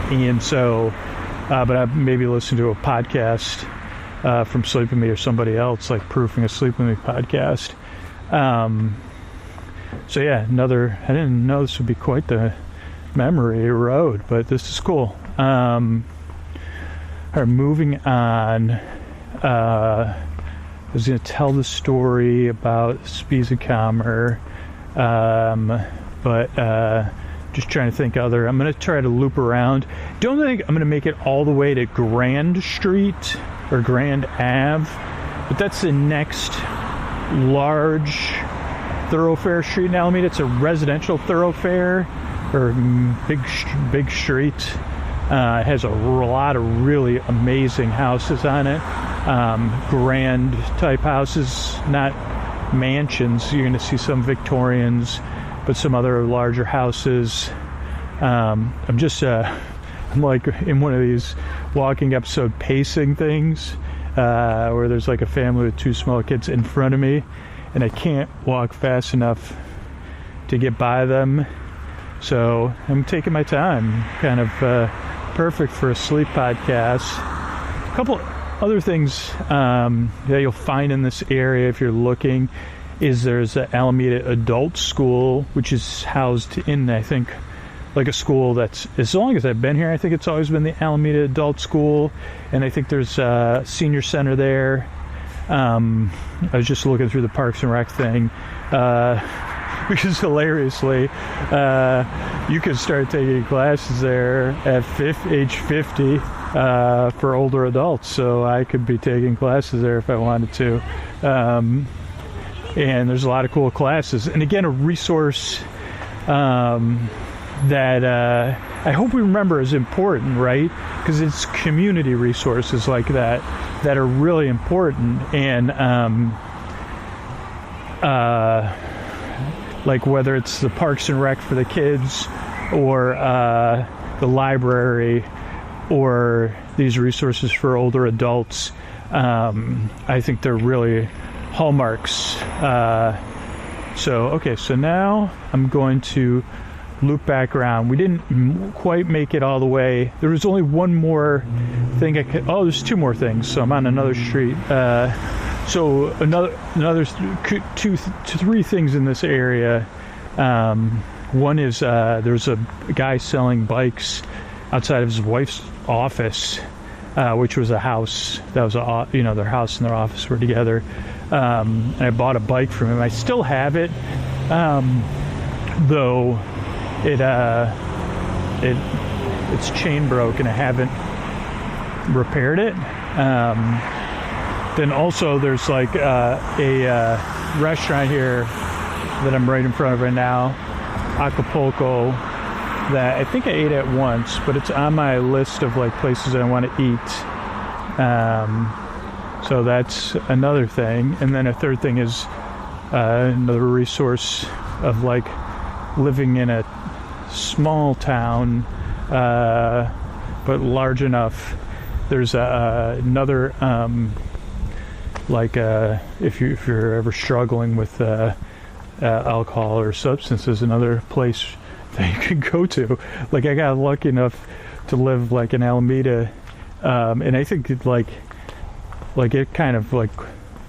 and so, but I maybe listen to a podcast from Sleep With Me or somebody else, like Proofing a Sleep With Me podcast. So yeah, I didn't know this would be quite the memory road, but this is cool. All right, moving on. I was going to tell the story about Spiesenkammer, but just trying to think other. I'm going to try to loop around. Don't think I'm going to make it all the way to Grand Street or Grand Ave, but that's the next large thoroughfare street in Alameda. It's a residential thoroughfare, or big street. It has a lot of really amazing houses on it. Grand type houses, not mansions. You're going to see some Victorians, but some other larger houses. I'm like in one of these walking episode pacing things, where there's like a family with 2 small kids in front of me, and I can't walk fast enough to get by them. So I'm taking my time, kind of perfect for a sleep podcast. A couple other things that you'll find in this area if you're looking is there's an Alameda Adult School, which is housed in, I think, like a school that's, as long as I've been here, I think it's always been the Alameda Adult School, and I think there's a senior center there. I was just looking through the Parks and Rec thing, because hilariously, you could start taking classes there at age 50 for older adults, so I could be taking classes there if I wanted to. And there's a lot of cool classes, and again, a resource that I hope we remember is important, right? Because it's community resources like that that are really important, and like whether it's the Parks and Rec for the kids, or the library, or these resources for older adults, I think they're really hallmarks. So now I'm going to loop back around. We didn't quite make it all the way. There was only one more thing I could. Oh, there's two more things. So I'm on another street. So another three things in this area. One is there's a guy selling bikes outside of his wife's office, which was a house. That was their house and their office were together. And I bought a bike from him. I still have it, though. It's chain broke and I haven't repaired it. Then also there's like a restaurant here that I'm right in front of right now, Acapulco, that I think I ate at once, but it's on my list of like places that I want to eat. So that's another thing. And then a third thing is another resource of like living in a small town, but large enough. There's another if you're ever struggling with alcohol or substances, another place that you can go to. Like I got lucky enough to live like in Alameda, and I think it like it kind of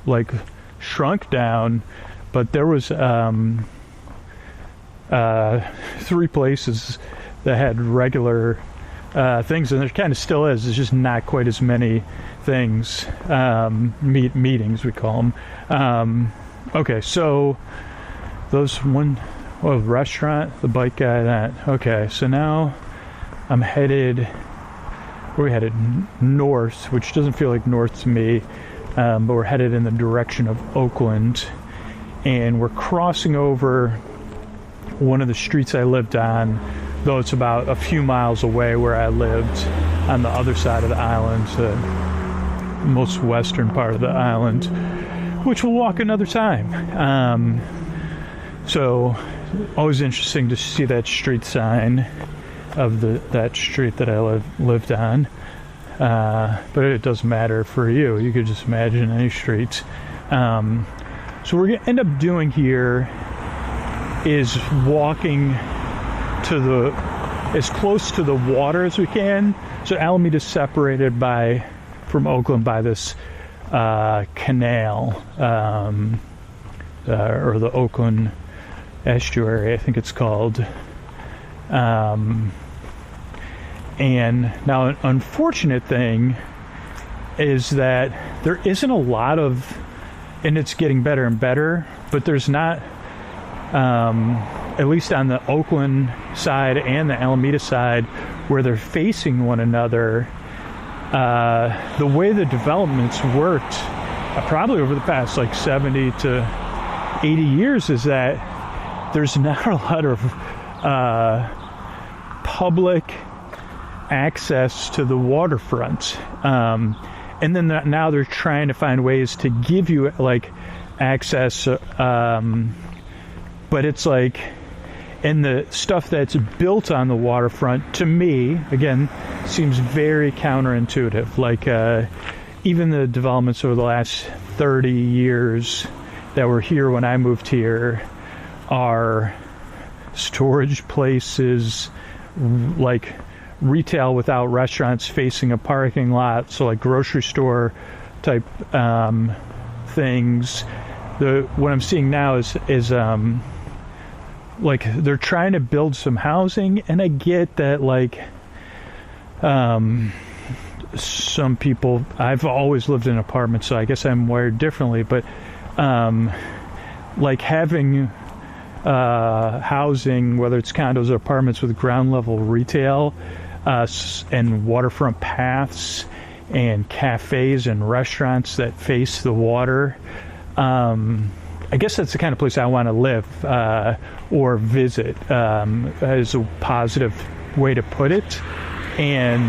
like shrunk down, but there was three places that had regular things, and there kind of still is. It's just not quite as many things. Meetings, we call them. Okay, so those restaurant, the bike guy, that. Okay, so now I'm headed. We're headed north, which doesn't feel like north to me, but we're headed in the direction of Oakland, and we're crossing over one of the streets I lived on, though it's about a few miles away where I lived on the other side of the island, the most western part of the island, which we'll walk another time. So always interesting to see that street sign of that street that I lived on, but it doesn't matter for you. You could just imagine any streets. So we're gonna end up doing here is walking to as close to the water as we can. So Alameda is separated from Oakland by this canal, or the Oakland estuary, I think it's called. And now an unfortunate thing is that there isn't a lot of, and it's getting better and better, but there's not, at least on the Oakland side and the Alameda side, where they're facing one another, the way the development's worked, probably over the past like 70 to 80 years, is that there's not a lot of public access to the waterfront, and then now they're trying to find ways to give you like access, but it's like, and the stuff that's built on the waterfront, to me, again, seems very counterintuitive. Like even the developments over the last 30 years that were here when I moved here are storage places, like retail without restaurants facing a parking lot, so like grocery store type things, what I'm seeing now is like they're trying to build some housing, and I get that, like, some people, I've always lived in apartments, so I guess I'm wired differently, but like having housing, whether it's condos or apartments with ground level retail and waterfront paths and cafes and restaurants that face the water, I guess that's the kind of place I want to live or visit, is a positive way to put it. And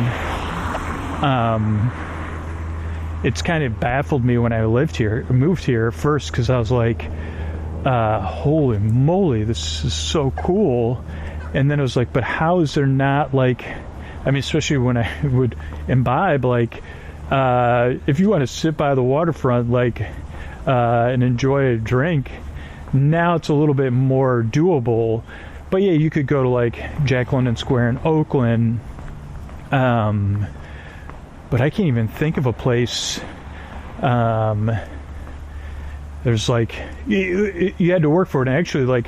it's kind of baffled me when I moved here first, because I was like, holy moly, this is so cool. And then it was like, but how is there not, like, I mean, especially when I would imbibe, like, if you want to sit by the waterfront, like, and enjoy a drink, now it's a little bit more doable. But yeah, you could go to like Jack London Square in Oakland, but I can't even think of a place. There's like, you had to work for it. And actually, like,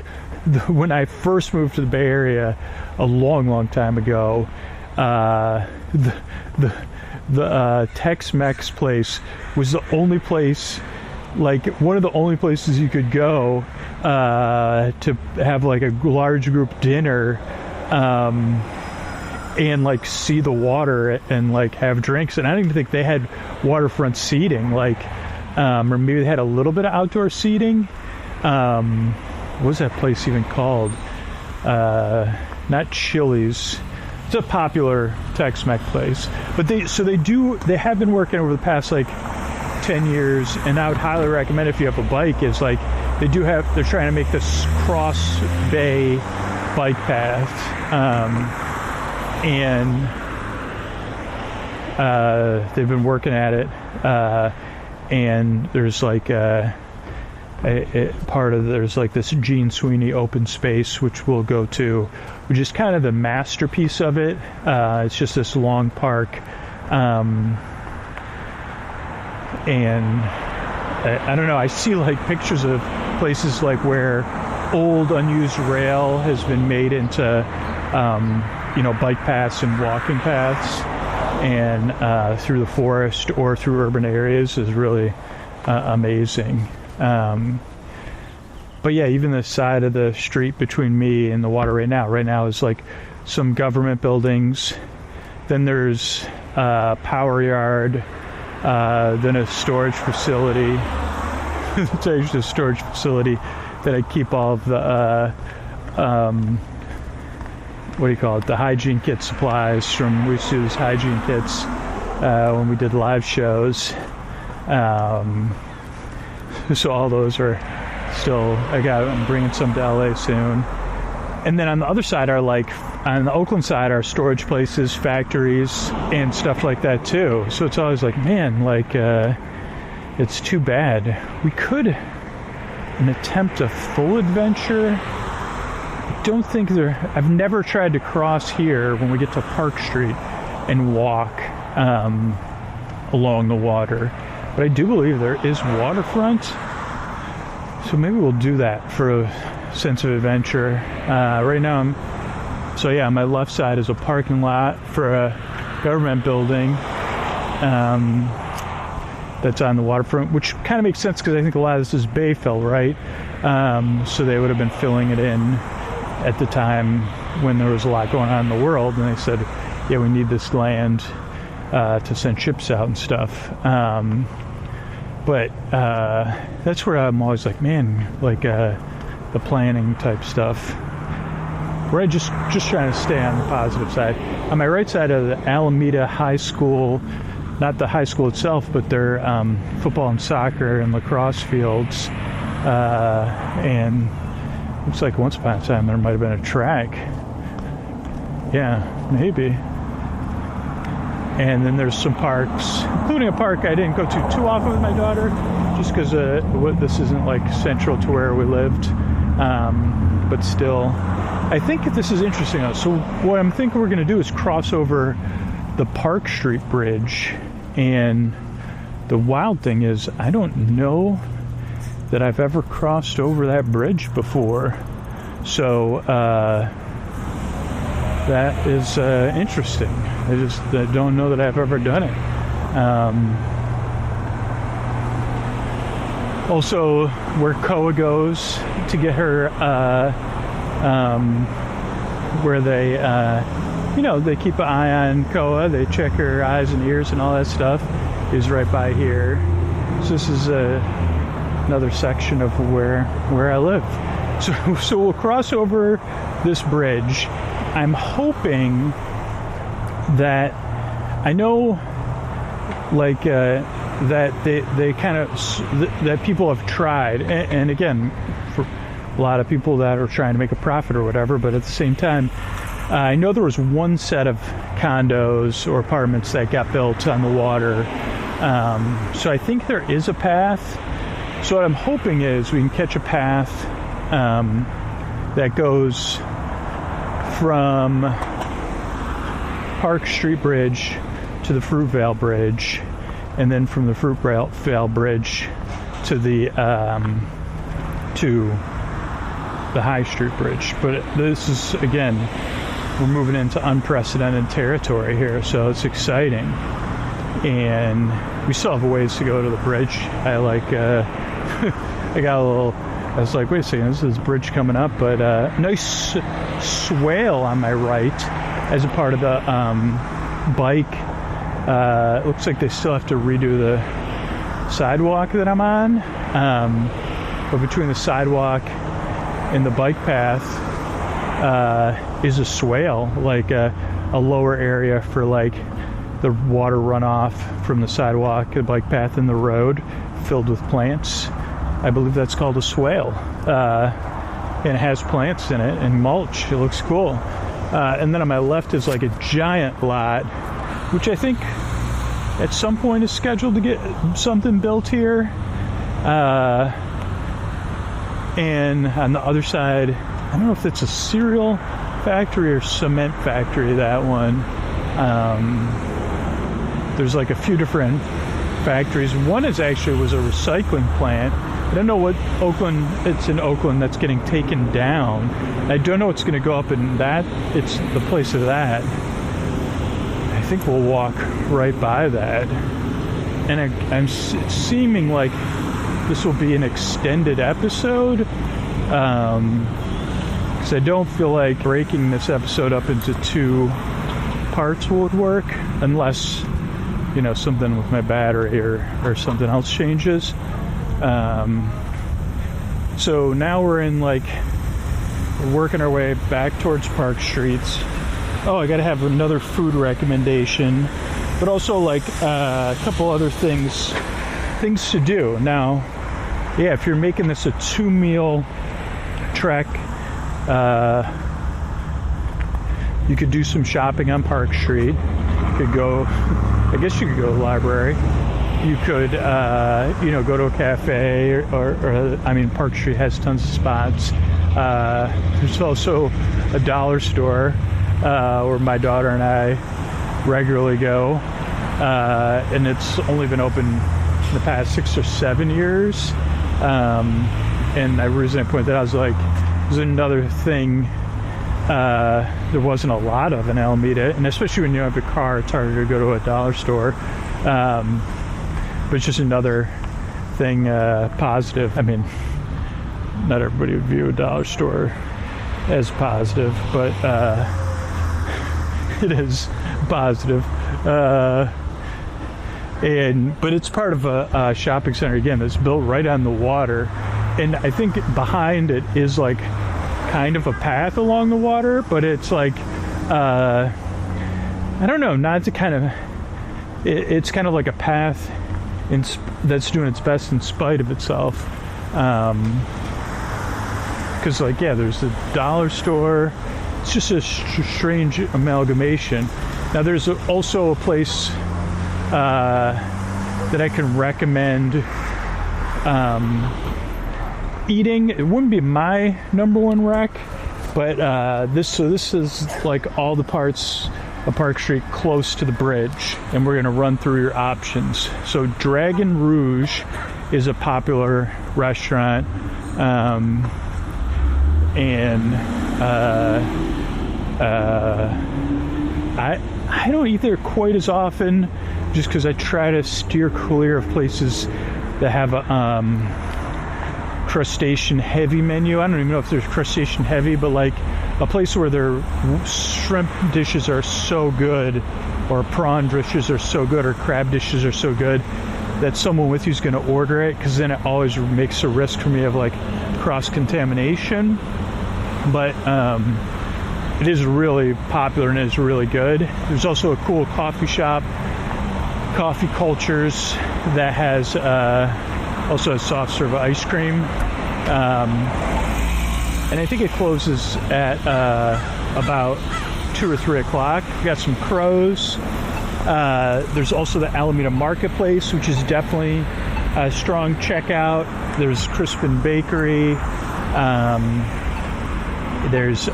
when I first moved to the Bay Area a long time ago, the Tex-Mex place was the only place, like one of the only places you could go to have like a large group dinner, and like see the water and like have drinks. And I don't even think they had waterfront seating, like, or maybe they had a little bit of outdoor seating. What was that place even called? Not Chili's. It's a popular Tex-Mex place, but they have been working over the past like 10 years, and I would highly recommend, if you have a bike, is like they're trying to make this cross bay bike path, and they've been working at it, and there's like there's like this Gene Sweeney open space, which we'll go to, which is kind of the masterpiece of it. It's just this long park, and I don't know, I see like pictures of places like where old unused rail has been made into bike paths and walking paths, and through the forest or through urban areas is really amazing. But yeah, even the side of the street between me and the water right now is like some government buildings. Then there's power yard, then a storage facility. It's actually a storage facility that I keep all of the the hygiene kit supplies from. We used to do these hygiene kits when we did live shows. So all those are still, I'm bringing some to LA soon. And then on the other side on the Oakland side are storage places, factories, and stuff like that too. So it's always like, man, like, it's too bad. We could attempt a full adventure. I don't think I've never tried to cross here when we get to Park Street and walk along the water. But I do believe there is waterfront. So maybe we'll do that for a sense of adventure. Right now on my left side is a parking lot for a government building that's on the waterfront, which kind of makes sense because I think a lot of this is Bayfill, right? So they would have been filling it in at the time when there was a lot going on in the world, and they said, yeah, we need this land to send ships out and stuff. But that's where I'm always like, man, like the planning type stuff. We're just trying to stay on the positive side. On my right side of the Alameda High School, not the high school itself, but their football and soccer and lacrosse fields. And looks like once upon a time there might have been a track. Yeah, maybe. And then there's some parks, including a park I didn't go to too often with my daughter, just because this isn't like central to where we lived. But still, I think this is interesting though. So what I'm thinking we're going to do is cross over the Park Street Bridge. And the wild thing is, I don't know that I've ever crossed over that bridge before. So that is interesting. I just don't know that I've ever done it. Also, where Koa goes to get her, where they, they keep an eye on Koa, they check her eyes and ears and all that stuff, is right by here. So this is another section of where I live. So we'll cross over this bridge. I'm hoping that, I know, like, that they kind of, that people have tried, and again, for a lot of people that are trying to make a profit or whatever, but at the same time, I know there was one set of condos or apartments that got built on the water, so I think there is a path. So what I'm hoping is we can catch a path that goes from Park Street Bridge to the Fruitvale Bridge, and then from the Fruitvale Bridge to the High Street Bridge. But this is, again, we're moving into unprecedented territory here, so it's exciting. And we still have a ways to go to the bridge. I was like, wait a second, this is a bridge coming up, but nice swale on my right as a part of the bike. It looks like they still have to redo the sidewalk that I'm on, but between the sidewalk and the bike path is a swale, like a lower area for like the water runoff from the sidewalk, the bike path, and the road, filled with plants. I believe that's called a swale, and it has plants in it and mulch. It looks cool. And then on my left is like a giant lot, which I think at some point is scheduled to get something built here. And on the other side, I don't know if it's a cereal factory or cement factory, that one. There's like a few different factories. One was a recycling plant. I don't know what it's in Oakland that's getting taken down. I don't know what's going to go up in that. It's the place of that. I think we'll walk right by that. And it's seeming like this will be an extended episode. Because I don't feel like breaking this episode up into 2 parts would work, unless, something with my battery or something else changes. So now we're working our way back towards Park Streets. Oh, I gotta have another food recommendation, but also a couple other things to do. Now, yeah, if you're making this a 2-meal trek, you could do some shopping on Park Street. You could go to the library. You could, go to a cafe, or Park Street has tons of spots. There's also a dollar store where my daughter and I regularly go, and it's only been open in the past 6 or 7 years. And the reason I point that out is there's another thing there wasn't a lot of in Alameda, and especially when you have a car, it's harder to go to a dollar store. But it's just another thing positive. Not everybody would view a dollar store as positive, but it is positive. But it's part of a shopping center, again, that's built right on the water. And I think behind it is kind of a path along the water, but it's I don't know, not to kind of, it's kind of like a path that's doing its best in spite of itself. Because there's the dollar store. It's just a strange amalgamation. Now there's also a place that I can recommend eating. It wouldn't be my number one rec, but this is all the parts a Park Street close to the bridge, and we're going to run through your options. So Dragon Rouge is a popular restaurant, and I don't eat there quite as often, just because I try to steer clear of places that have a crustacean heavy menu. I don't even know if there's crustacean heavy, but like a place where their shrimp dishes are so good, or prawn dishes are so good, or crab dishes are so good that someone with you is going to order it, because then it always makes a risk for me of like cross-contamination. But it is really popular and it is really good. There's also a cool coffee shop, Coffee Cultures, that has also a soft serve ice cream. And I think it closes at about 2 or 3 o'clock. We got some crows. There's also the Alameda Marketplace, which is definitely a strong checkout. There's Crispin Bakery. There's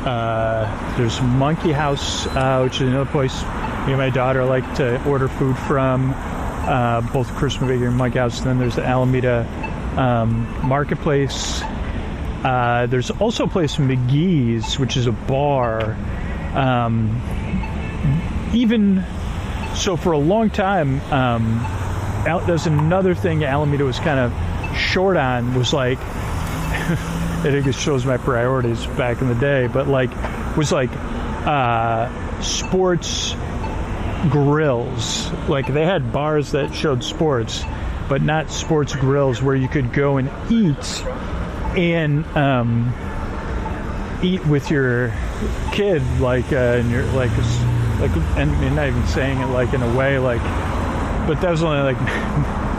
Monkey House, which is another place me and my daughter like to order food from. Both Crispin Bakery and Monkey House. And then there's the Alameda Marketplace. There's also a place, McGee's, which is a bar. Even so, for a long time, there's another thing Alameda was kind of short on, was like, I think it shows my priorities back in the day, but like, was like sports grills. Like, they had bars that showed sports, but not sports grills where you could go and eat with your kid, like, and you're like, and not even saying it like in a way like, but that was only like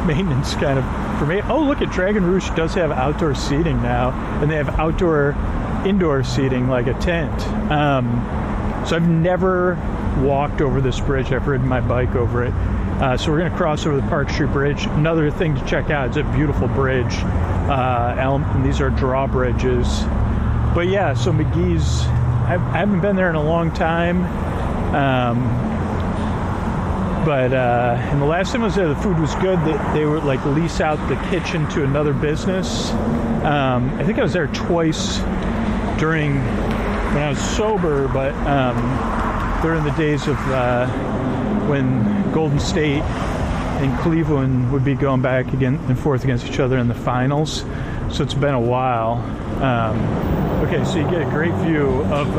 maintenance kind of for me. Oh, look at Dragon Rouge does have outdoor seating now, and they have indoor seating, like a tent. So I've never walked over this bridge. I've ridden my bike over it. So we're going to cross over the Park Street Bridge. Another thing to check out, it's a beautiful bridge. And these are drawbridges. But yeah, so McGee's, I haven't been there in a long time. And the last time I was there, the food was good. They were like lease out the kitchen to another business. I think I was there twice when I was sober, but during the days of when Golden State and Cleveland would be going back again and forth against each other in the finals. So it's been a while. Okay, so you get a great view of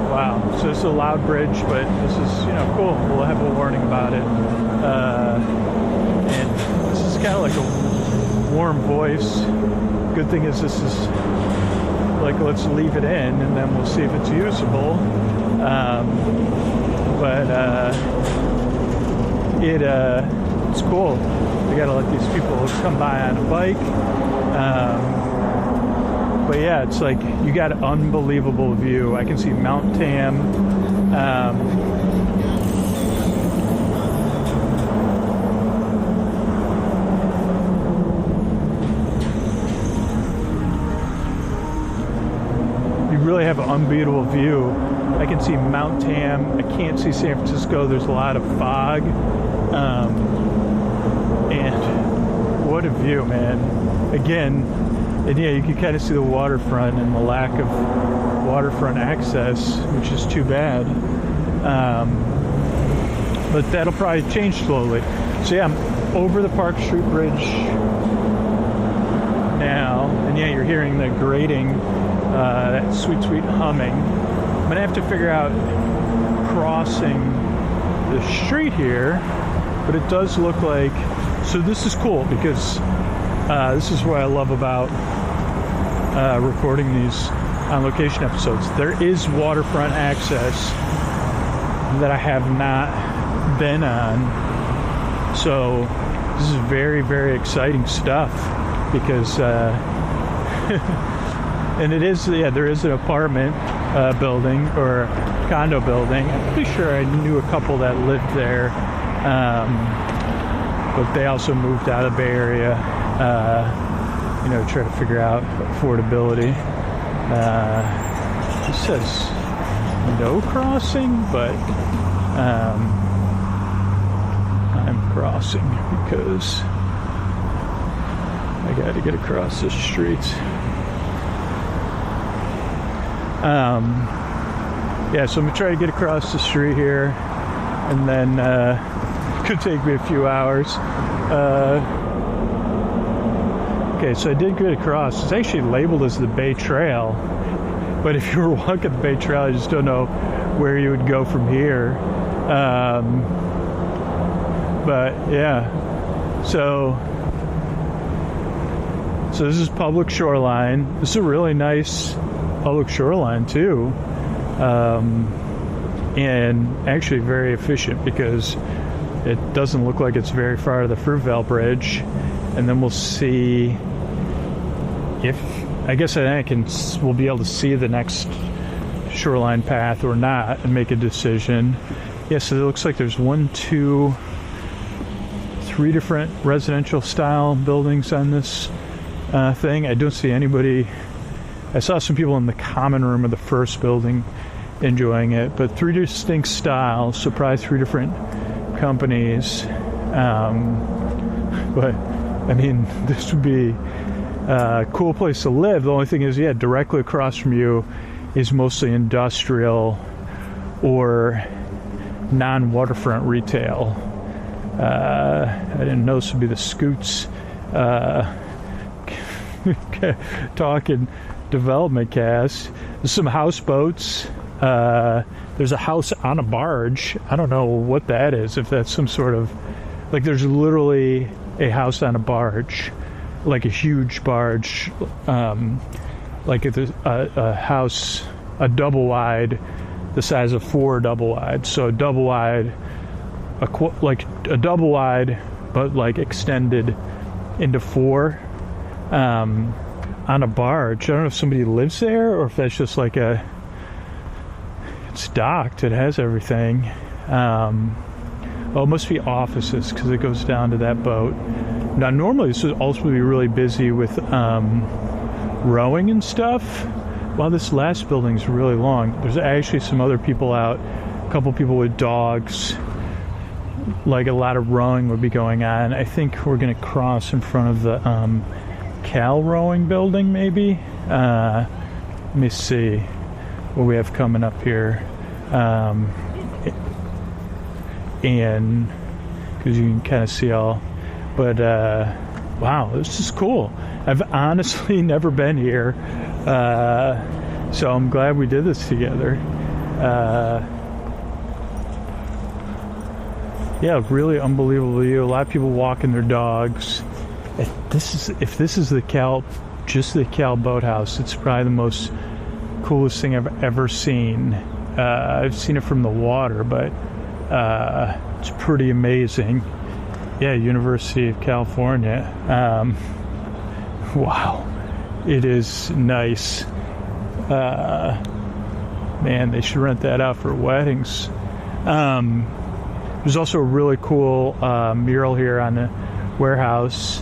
wow, so this is a loud bridge, but this is, cool. We'll have a warning about it. And this is kind of like a warm voice. Good thing is this is like, let's leave it in and then we'll see if it's usable. It's cool. We gotta let these people come by on a bike. But yeah, it's like you got an unbelievable view. I can see Mount Tam. You really have an unbeatable view. I can see Mount Tam. I can't see San Francisco. There's a lot of fog. And what a view, man. Again, and yeah, you can kind of see the waterfront and the lack of waterfront access, which is too bad. But that'll probably change slowly. So yeah, I'm over the Park Street Bridge now. And yeah, you're hearing the grating, that sweet, sweet humming. I'm gonna have to figure out crossing the street here, but it does look like, so this is cool because this is what I love about recording these on location episodes. There is waterfront access that I have not been on, so this is very, very exciting stuff because and it is, yeah, there is an apartment building or condo building. I'm pretty sure I knew a couple that lived there, but they also moved out of the Bay Area, try to figure out affordability. It says no crossing, but I'm crossing because I got to get across the street. Yeah, so I'm going to try to get across the street here, and then it could take me a few hours. Okay, so I did get across. It's actually labeled as the Bay Trail, but if you were walking the Bay Trail, I just don't know where you would go from here. But yeah, so this is public shoreline. This is a really nice public shoreline too, and actually very efficient because it doesn't look like it's very far to the Fruitvale Bridge. And then we'll see if, I guess we'll be able to see the next shoreline path or not and make a decision. Yeah, so it looks like there's 1, 2, 3 different residential style buildings on this thing. I don't see anybody. I saw some people in the common room of the first building enjoying it, but 3 distinct styles, so probably 3 different companies. But I mean, this would be a cool place to live. The only thing is, yeah, directly across from you is mostly industrial or non-waterfront retail. I didn't know this would be the Scoots talking development cast. There's some houseboats. There's a house on a barge. I don't know what that is, if that's some sort of, like, there's literally a house on a barge, like a huge barge, like a house, a double wide, the size of 4 double wide. So a double wide, like a double wide, but like extended into 4 on a barge. I don't know if somebody lives there or if that's just like it's docked. It has everything. Oh, it must be offices because it goes down to that boat. Now, normally this would also be really busy with rowing and stuff. Wow, this last building's really long. There's actually some other people out, a couple people with dogs. Like a lot of rowing would be going on. I think we're going to cross in front of the Cal rowing building, maybe. Let me see what we have coming up here. And because you can kind of see all, but wow, this is cool. I've honestly never been here, so I'm glad we did this together. Yeah, really unbelievable view. A lot of people walking their dogs. If this is the Cal, just the Cal boathouse, it's probably the most coolest thing I've ever seen. I've seen it from the water, but it's pretty amazing. Yeah, University of California. Wow, it is nice. Man, they should rent that out for weddings. There's also a really cool mural here on the warehouse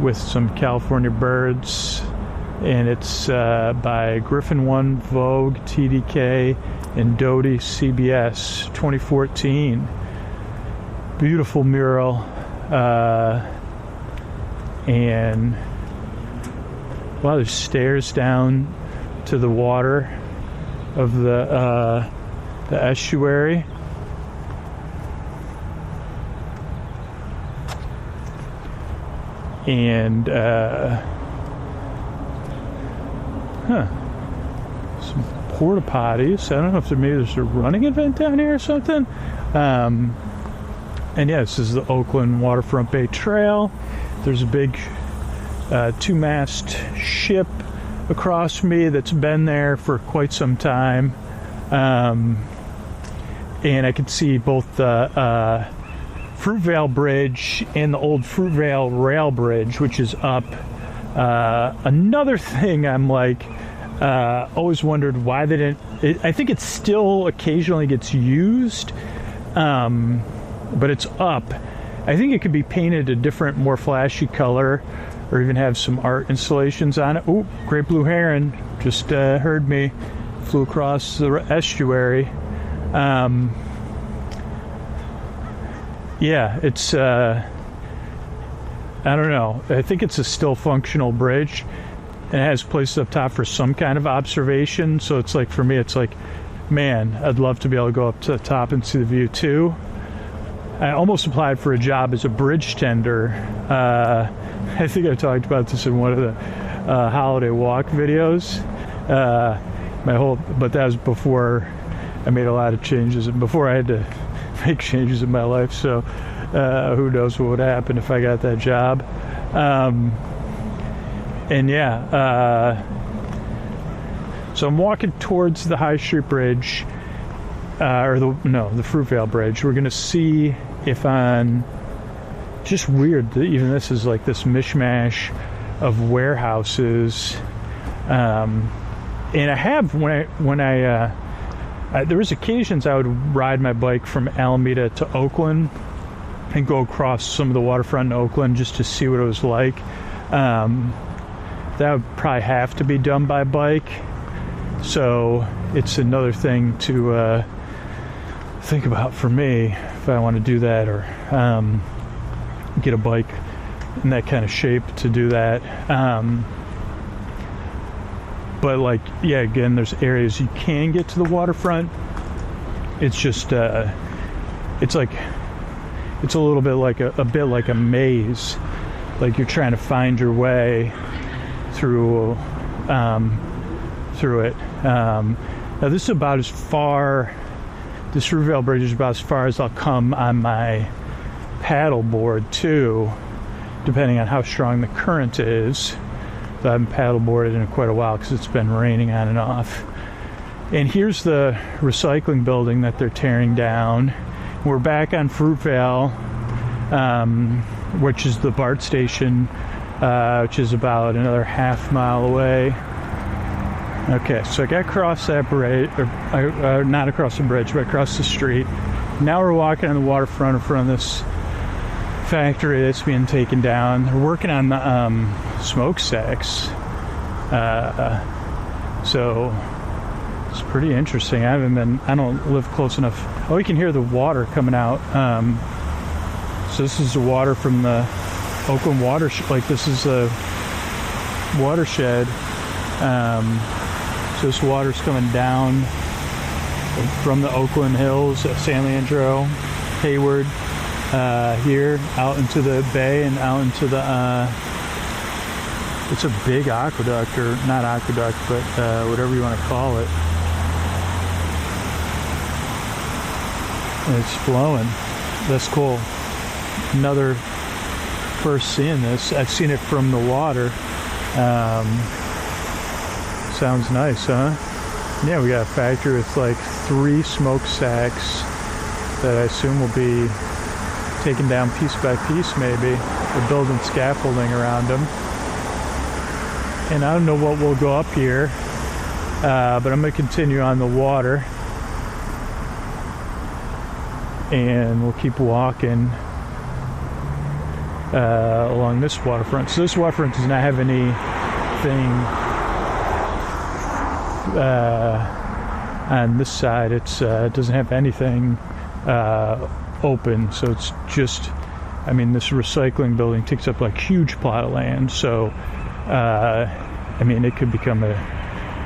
with some California birds, and it's by Griffin One, Vogue, TDK, and Doty CBS, 2014. Beautiful mural, and wow, there's stairs down to the water of the estuary. And some porta potties. I don't know if there's a running event down here or something. And yeah, this is the Oakland Waterfront Bay Trail. There's a big 2-mast ship across me that's been there for quite some time. And I can see both the Fruitvale Bridge and the old Fruitvale Rail Bridge, which is up. Another thing I'm like, always wondered why they didn't. I think it still occasionally gets used, but it's up. I think it could be painted a different, more flashy color, or even have some art installations on it. Oh, great blue heron just heard me. flew across the estuary. Yeah, it's I don't know. I think it's a still functional bridge, and it has places up top for some kind of observation. So it's like, for me, it's like, man, I'd love to be able to go up to the top and see the view too. I almost applied for a job as a bridge tender. I think I talked about this in one of the holiday walk videos. But that was before I made a lot of changes and before I had to make changes in my life. So who knows what would happen if I got that job. So I'm walking towards the High Street Bridge, the Fruitvale Bridge. We're gonna see if on, just weird that even this is like this mishmash of warehouses. And I have, when I there was occasions I would ride my bike from Alameda to Oakland and go across some of the waterfront in Oakland just to see what it was like. That would probably have to be done by bike. So it's another thing to think about for me if I want to do that, or get a bike in that kind of shape to do that. But like, yeah, again, there's areas you can get to the waterfront. It's just it's like, it's a little bit like a bit like a maze, like you're trying to find your way through it. Now this is about as far, this Fruitvale Bridge is about as far as I'll come on my paddle board too, depending on how strong the current is. So I haven't paddle boarded in quite a while because it's been raining on and off. And here's the recycling building that they're tearing down. We're back on Fruitvale, which is the BART station, which is about another half mile away. Okay, so I got across that bridge, or not across the bridge, but across the street. Now we're walking on the waterfront in front of this factory that's being taken down. They're working on the smokestacks. So it's pretty interesting. I don't live close enough. Oh, you can hear the water coming out. So this is the water from the Oakland watershed. Like, this is a watershed. So this water's coming down from the Oakland Hills, San Leandro, Hayward, here out into the bay and out into the it's a big aqueduct, or not aqueduct, but whatever you want to call it. And it's flowing. That's cool. Another first seeing this. I've seen it from the water. Sounds nice, huh? Yeah, we got a factory with like 3 smokestacks that I assume will be taken down piece by piece, maybe. They're building scaffolding around them. And I don't know what will go up here, but I'm going to continue on the water. And we'll keep walking along this waterfront. So this waterfront does not have anything on this side. It doesn't have anything open, so it's just, I mean, this recycling building takes up like huge plot of land, so I mean, it could become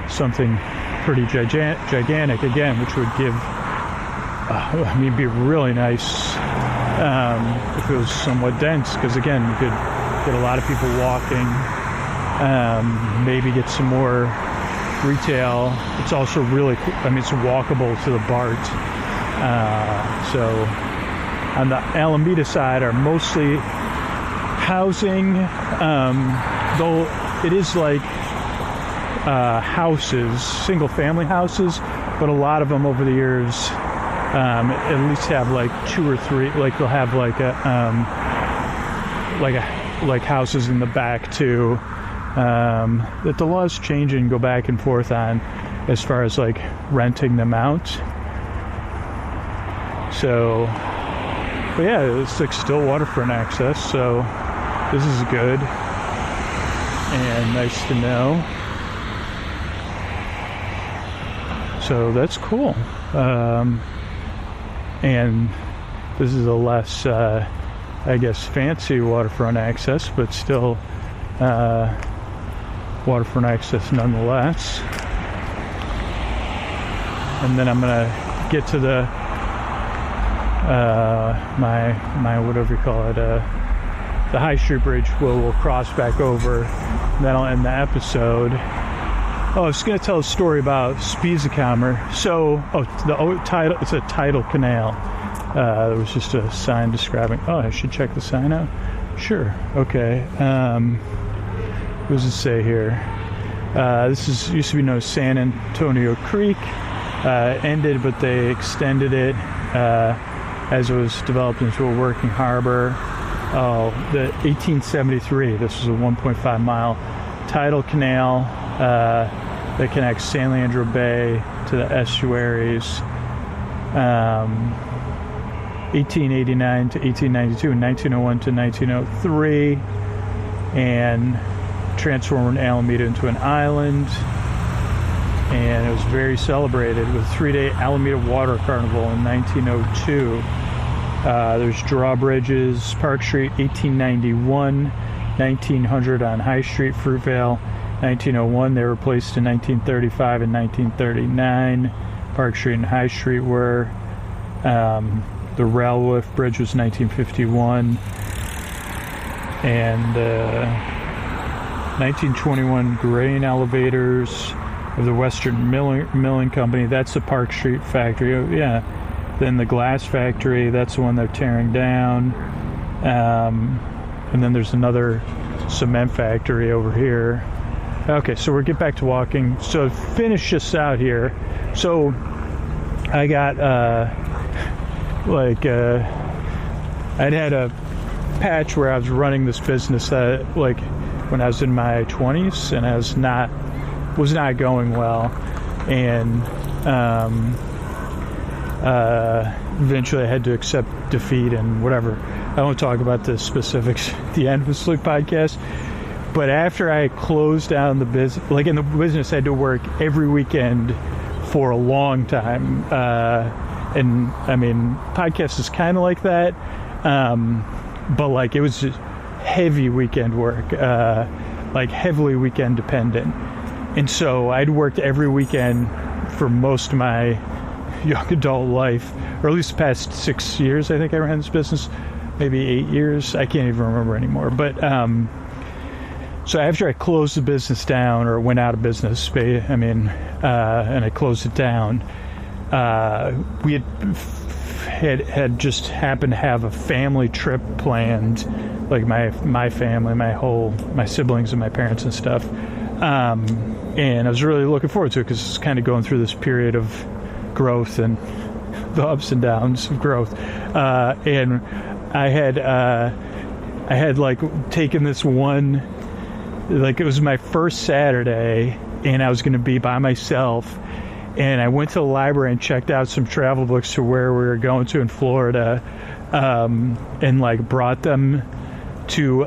something pretty gigantic again, which would give be really nice if it was somewhat dense, because again, you could get a lot of people walking, maybe get some more retail. It's also really cool. I mean, it's walkable to the BART. So on the Alameda side are mostly housing, though it is like houses, single family houses, but a lot of them over the years at least have like 2 or 3, like they'll have like houses in the back too, that the laws change and go back and forth on as far as like renting them out. So, but yeah, it's like still waterfront access, so this is good and nice to know. So that's cool. And this is a less, I guess, fancy waterfront access, but still waterfront access nonetheless. And then I'm gonna get to the my whatever you call it, the High Street Bridge. We'll cross back over. And that'll end the episode. Oh, I was going to tell a story about Spießkamer. So, title. It's a tidal canal. There was just a sign describing. Oh, I should check the sign out. Sure. Okay. What does it say here? This used to be known as San Antonio Creek. Ended, but they extended it as it was developed into a working harbor. Oh, the 1873. This was a 1.5 mile tidal canal that connects San Leandro Bay to the estuaries. 1889 to 1892, and 1901 to 1903, and transformed Alameda into an island. And it was very celebrated with a 3-day Alameda Water Carnival in 1902. There's drawbridges, Park Street, 1891, 1900 on High Street, Fruitvale, 1901. They were replaced in 1935 and 1939. Park Street and High Street were. The railway bridge was 1951. And 1921 grain elevators of the Western Milling Company. That's the Park Street factory. Yeah. Then the glass factory, that's the one they're tearing down. And then there's another cement factory over here. Okay, so we'll get back to walking. So finish this out here. So I got I'd had a patch where I was running this business when I was in my 20s, and I was not going well, and eventually I had to accept defeat and whatever. I won't talk about the specifics at the end of the Slick podcast, but after I closed down the business, in the business, I had to work every weekend for a long time, and I mean, podcast is kind of like that, but it was just heavy weekend work, heavily weekend dependent. And so I'd worked every weekend for most of my young adult life, or at least the past 6 years. I think I ran this business, maybe 8 years. I can't even remember anymore. But so after I closed the business down, or went out of business, and I closed it down, we had just happened to have a family trip planned, my family, my siblings and my parents and stuff. And I was really looking forward to it because it's kind of going through this period of growth and the ups and downs of growth. And I had taken this one, it was my first Saturday, and I was going to be by myself. And I went to the library and checked out some travel books to where we were going to in Florida, and brought them to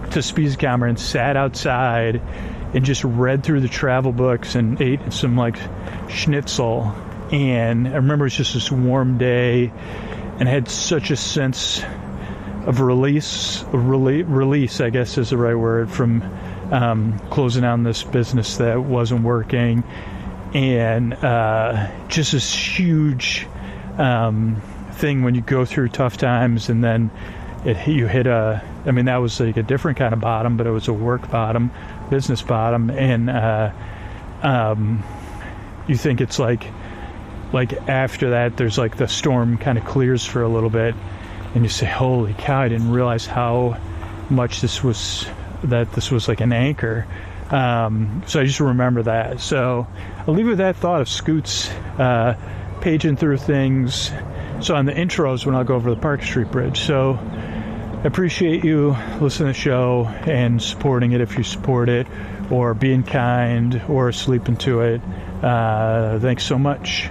Spießkamer and sat outside and just read through the travel books and ate some schnitzel. And I remember it was just this warm day, and I had such a sense of release, I guess is the right word, from closing down this business that wasn't working, and just this huge thing when you go through tough times, and then you hit that was a different kind of bottom, but it was a work bottom, business bottom, and you think it's after that there's the storm kind of clears for a little bit, and you say, holy cow, I didn't realize how much this was an anchor. So I just remember that. So I'll leave you with that thought of Scoots paging through things. So on the intros, when I'll go over the Park Street Bridge. So I appreciate you listening to the show and supporting it if you support it, or being kind, or sleeping to it. Thanks so much.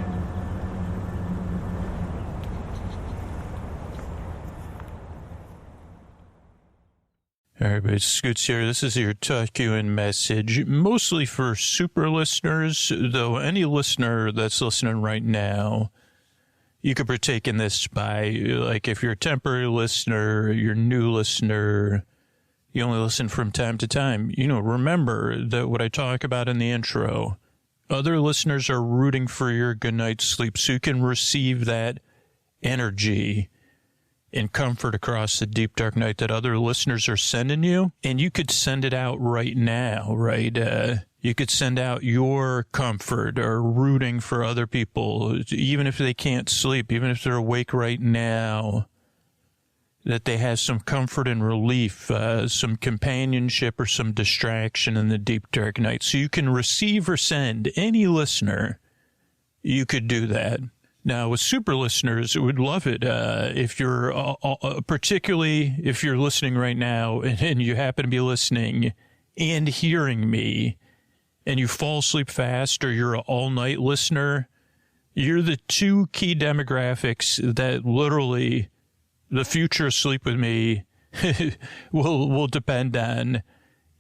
Everybody, Scoots here. This is your Tuck You In message, mostly for super listeners, though any listener that's listening right now, you could partake in this by, like, if you're a temporary listener, you're a new listener, you only listen from time to time. You know, remember that what I talk about in the intro, other listeners are rooting for your good night's sleep so you can receive that energy and comfort across the deep, dark night that other listeners are sending you. And you could send it out right now, right? You could send out your comfort or rooting for other people, even if they can't sleep, even if they're awake right now, that they have some comfort and relief, some companionship or some distraction in the deep, dark night. So you can receive or send any listener. You could do that. Now, with super listeners, would love it if you're, particularly if you're listening right now and you happen to be listening and hearing me and you fall asleep fast or you're an all-night listener, you're the two key demographics that literally the future of Sleep With Me will depend on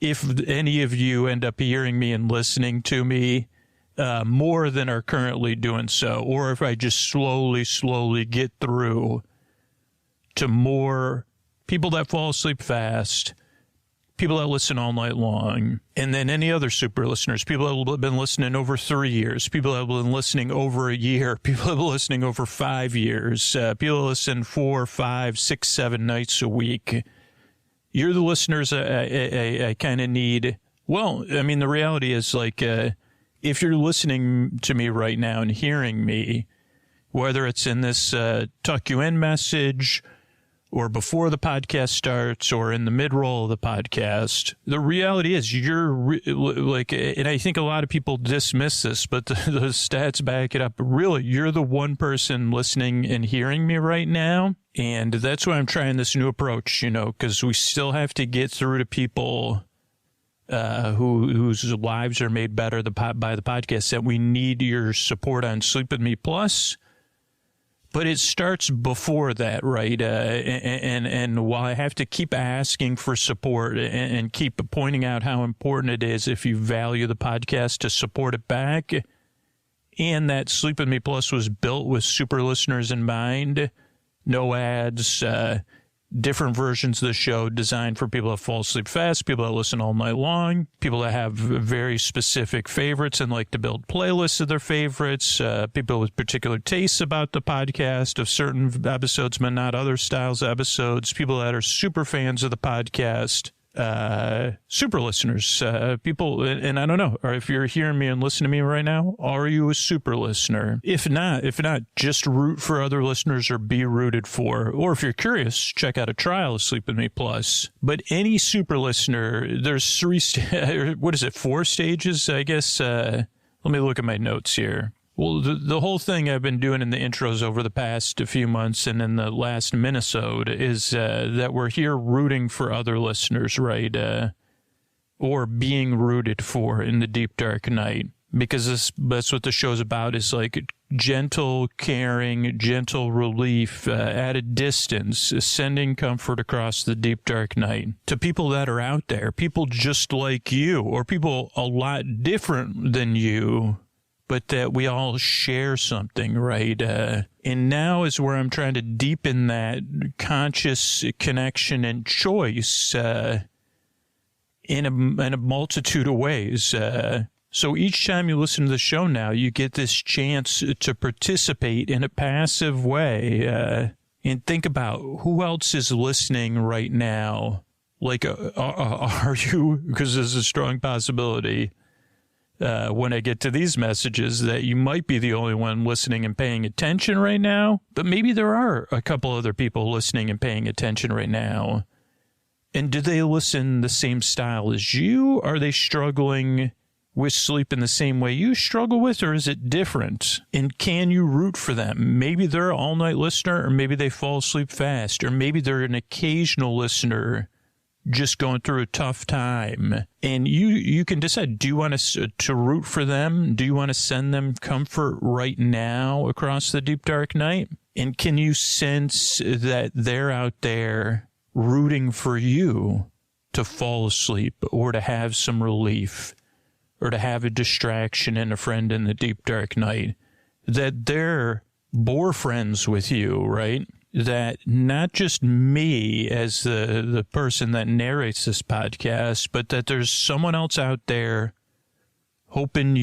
if any of you end up hearing me and listening to me. More than are currently doing so, or if I just slowly get through to more people that fall asleep fast, people that listen all night long, and then any other super listeners, people that have been listening over 3 years, people that have been listening over a year, people that have been listening over 5 years, people that listen 4, 5, 6, 7 nights a week. You're the listeners I kind of need. Well, I mean, the reality is, like, if you're listening to me right now and hearing me, whether it's in this Tuck You In message or before the podcast starts or in the mid-roll of the podcast, the reality is you're like, and I think a lot of people dismiss this, but the stats back it up. Really, you're the one person listening and hearing me right now. And that's why I'm trying this new approach, you know, because we still have to get through to people whose lives are made better by the podcast, that we need your support on Sleep With Me Plus. But it starts before that, right? And while I have to keep asking for support and keep pointing out how important it is if you value the podcast to support it back, and that Sleep With Me Plus was built with super listeners in mind, no ads, different versions of the show designed for people that fall asleep fast, people that listen all night long, people that have very specific favorites and like to build playlists of their favorites, people with particular tastes about the podcast of certain episodes but not other styles of episodes, people that are super fans of the podcast, super listeners, people, and I don't know, or if you're hearing me and listening to me right now, are you a super listener? If not, just root for other listeners or be rooted for. Or if you're curious, check out a trial of Sleep With Me Plus. But any super listener, there's 4 stages, I guess. Let me look at my notes here. Well, the whole thing I've been doing in the intros over the past few months and in the last minisode is that we're here rooting for other listeners, right? Or being rooted for in the deep, dark night. Because that's what the show's about, is like gentle caring, gentle relief at a distance, sending comfort across the deep, dark night to people that are out there, people just like you, or people a lot different than you, but that we all share something, right? And now is where I'm trying to deepen that conscious connection and choice in a multitude of ways. So each time you listen to the show now, you get this chance to participate in a passive way and think about who else is listening right now. Like, are you, because there's a strong possibility when I get to these messages that you might be the only one listening and paying attention right now, but maybe there are a couple other people listening and paying attention right now. And do they listen the same style as you? Are they struggling with sleep in the same way you struggle with, or is it different? And can you root for them? Maybe they're an all-night listener, or maybe they fall asleep fast, or maybe they're an occasional listener just going through a tough time. And you can decide, do you want to root for them? Do you want to send them comfort right now across the deep, dark night? And can you sense that they're out there rooting for you to fall asleep or to have some relief or to have a distraction and a friend in the deep dark night, that they're bore friends with you, right? That not just me as the person that narrates this podcast, but that there's someone else out there hoping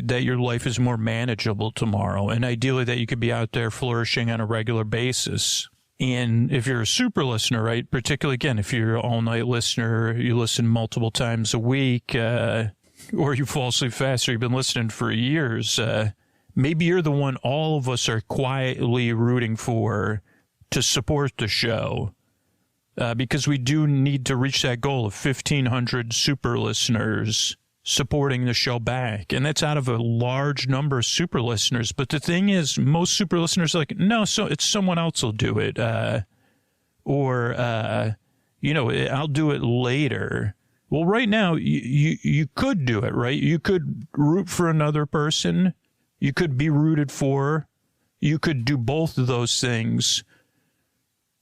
that your life is more manageable tomorrow, and ideally that you could be out there flourishing on a regular basis. And if you're a super listener, right, particularly, again, if you're an all-night listener, you listen multiple times a week, or you fall asleep fast, or you've been listening for years, maybe you're the one all of us are quietly rooting for to support the show, because we do need to reach that goal of 1,500 super listeners supporting the show back. And that's out of a large number of super listeners. But the thing is, most super listeners are like, no, so it's someone else will do it. I'll do it later. Well, right now, you could do it, right? You could root for another person. You could be rooted for. You could do both of those things.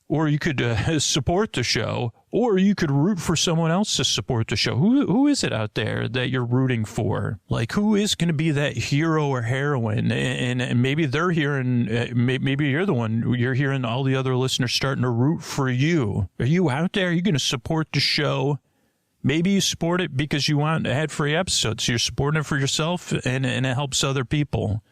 Or you could support the show, or you could root for someone else to support the show. Who is it out there that you're rooting for? Like, who is going to be that hero or heroine? And maybe they're hearing, maybe you're the one, you're hearing all the other listeners starting to root for you. Are you out there? Are you going to support the show? Maybe you support it because you want ad-free episodes. You're supporting it for yourself, and it helps other people.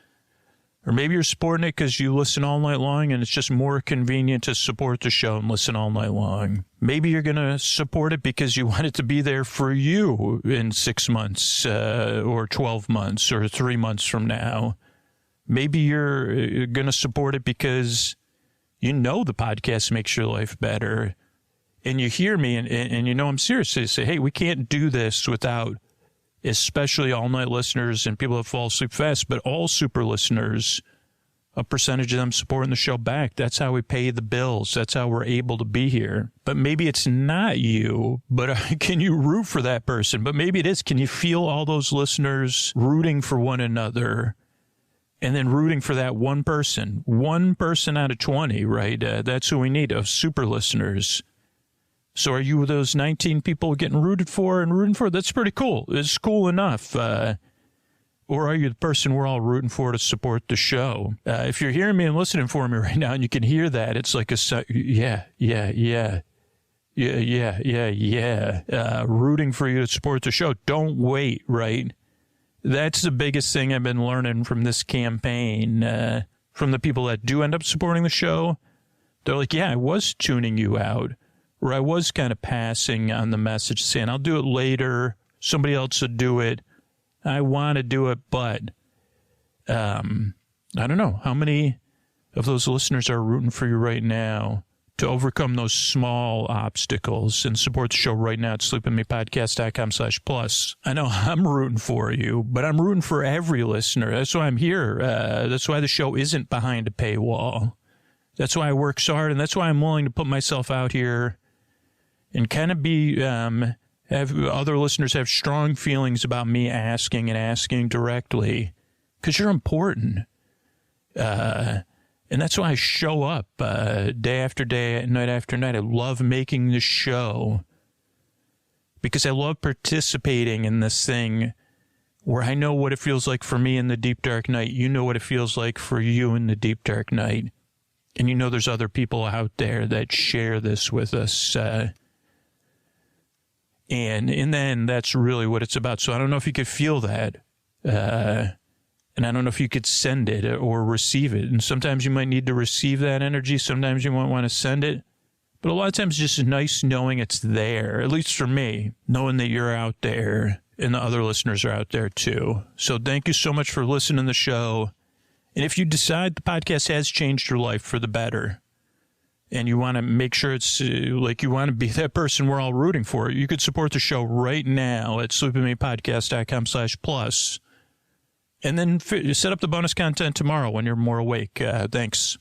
Or maybe you're supporting it because you listen all night long and it's just more convenient to support the show and listen all night long. Maybe you're going to support it because you want it to be there for you in 6 months or 12 months or 3 months from now. Maybe you're going to support it because you know the podcast makes your life better. And you hear me and you know I'm serious. You say, hey, we can't do this without especially all-night listeners and people that fall asleep fast, but all super listeners, a percentage of them supporting the show back. That's how we pay the bills. That's how we're able to be here. But maybe it's not you, but can you root for that person? But maybe it is. Can you feel all those listeners rooting for one another and then rooting for that one person out of 20, right? That's who we need, of super listeners. So are you those 19 people getting rooted for? That's pretty cool. It's cool enough. Or are you the person we're all rooting for to support the show? If you're hearing me and listening for me right now and you can hear that, it's like yeah. Rooting for you to support the show. Don't wait, right? That's the biggest thing I've been learning from this campaign, from the people that do end up supporting the show. They're like, yeah, I was tuning you out. Or I was kind of passing on the message saying, I'll do it later. Somebody else will do it. I want to do it, but I don't know. How many of those listeners are rooting for you right now to overcome those small obstacles and support the show right now at sleepwithmepodcast.com/plus? I know I'm rooting for you, but I'm rooting for every listener. That's why I'm here. That's why the show isn't behind a paywall. That's why I work so hard, and that's why I'm willing to put myself out here and kind of be, have other listeners have strong feelings about me asking directly, because you're important. And that's why I show up day after day, night after night. I love making this show because I love participating in this thing where I know what it feels like for me in the deep dark night. You know what it feels like for you in the deep dark night. And you know there's other people out there that share this with us. And in the end, that's really what it's about. So I don't know if you could feel that. And I don't know if you could send it or receive it. And sometimes you might need to receive that energy. Sometimes you might want to send it. But a lot of times it's just nice knowing it's there, at least for me, knowing that you're out there and the other listeners are out there too. So thank you so much for listening to the show. And if you decide the podcast has changed your life for the better, and you want to make sure it's like you want to be that person we're all rooting for, you could support the show right now at sleepwithmepodcast.com/plus. And then set up the bonus content tomorrow when you're more awake. Thanks.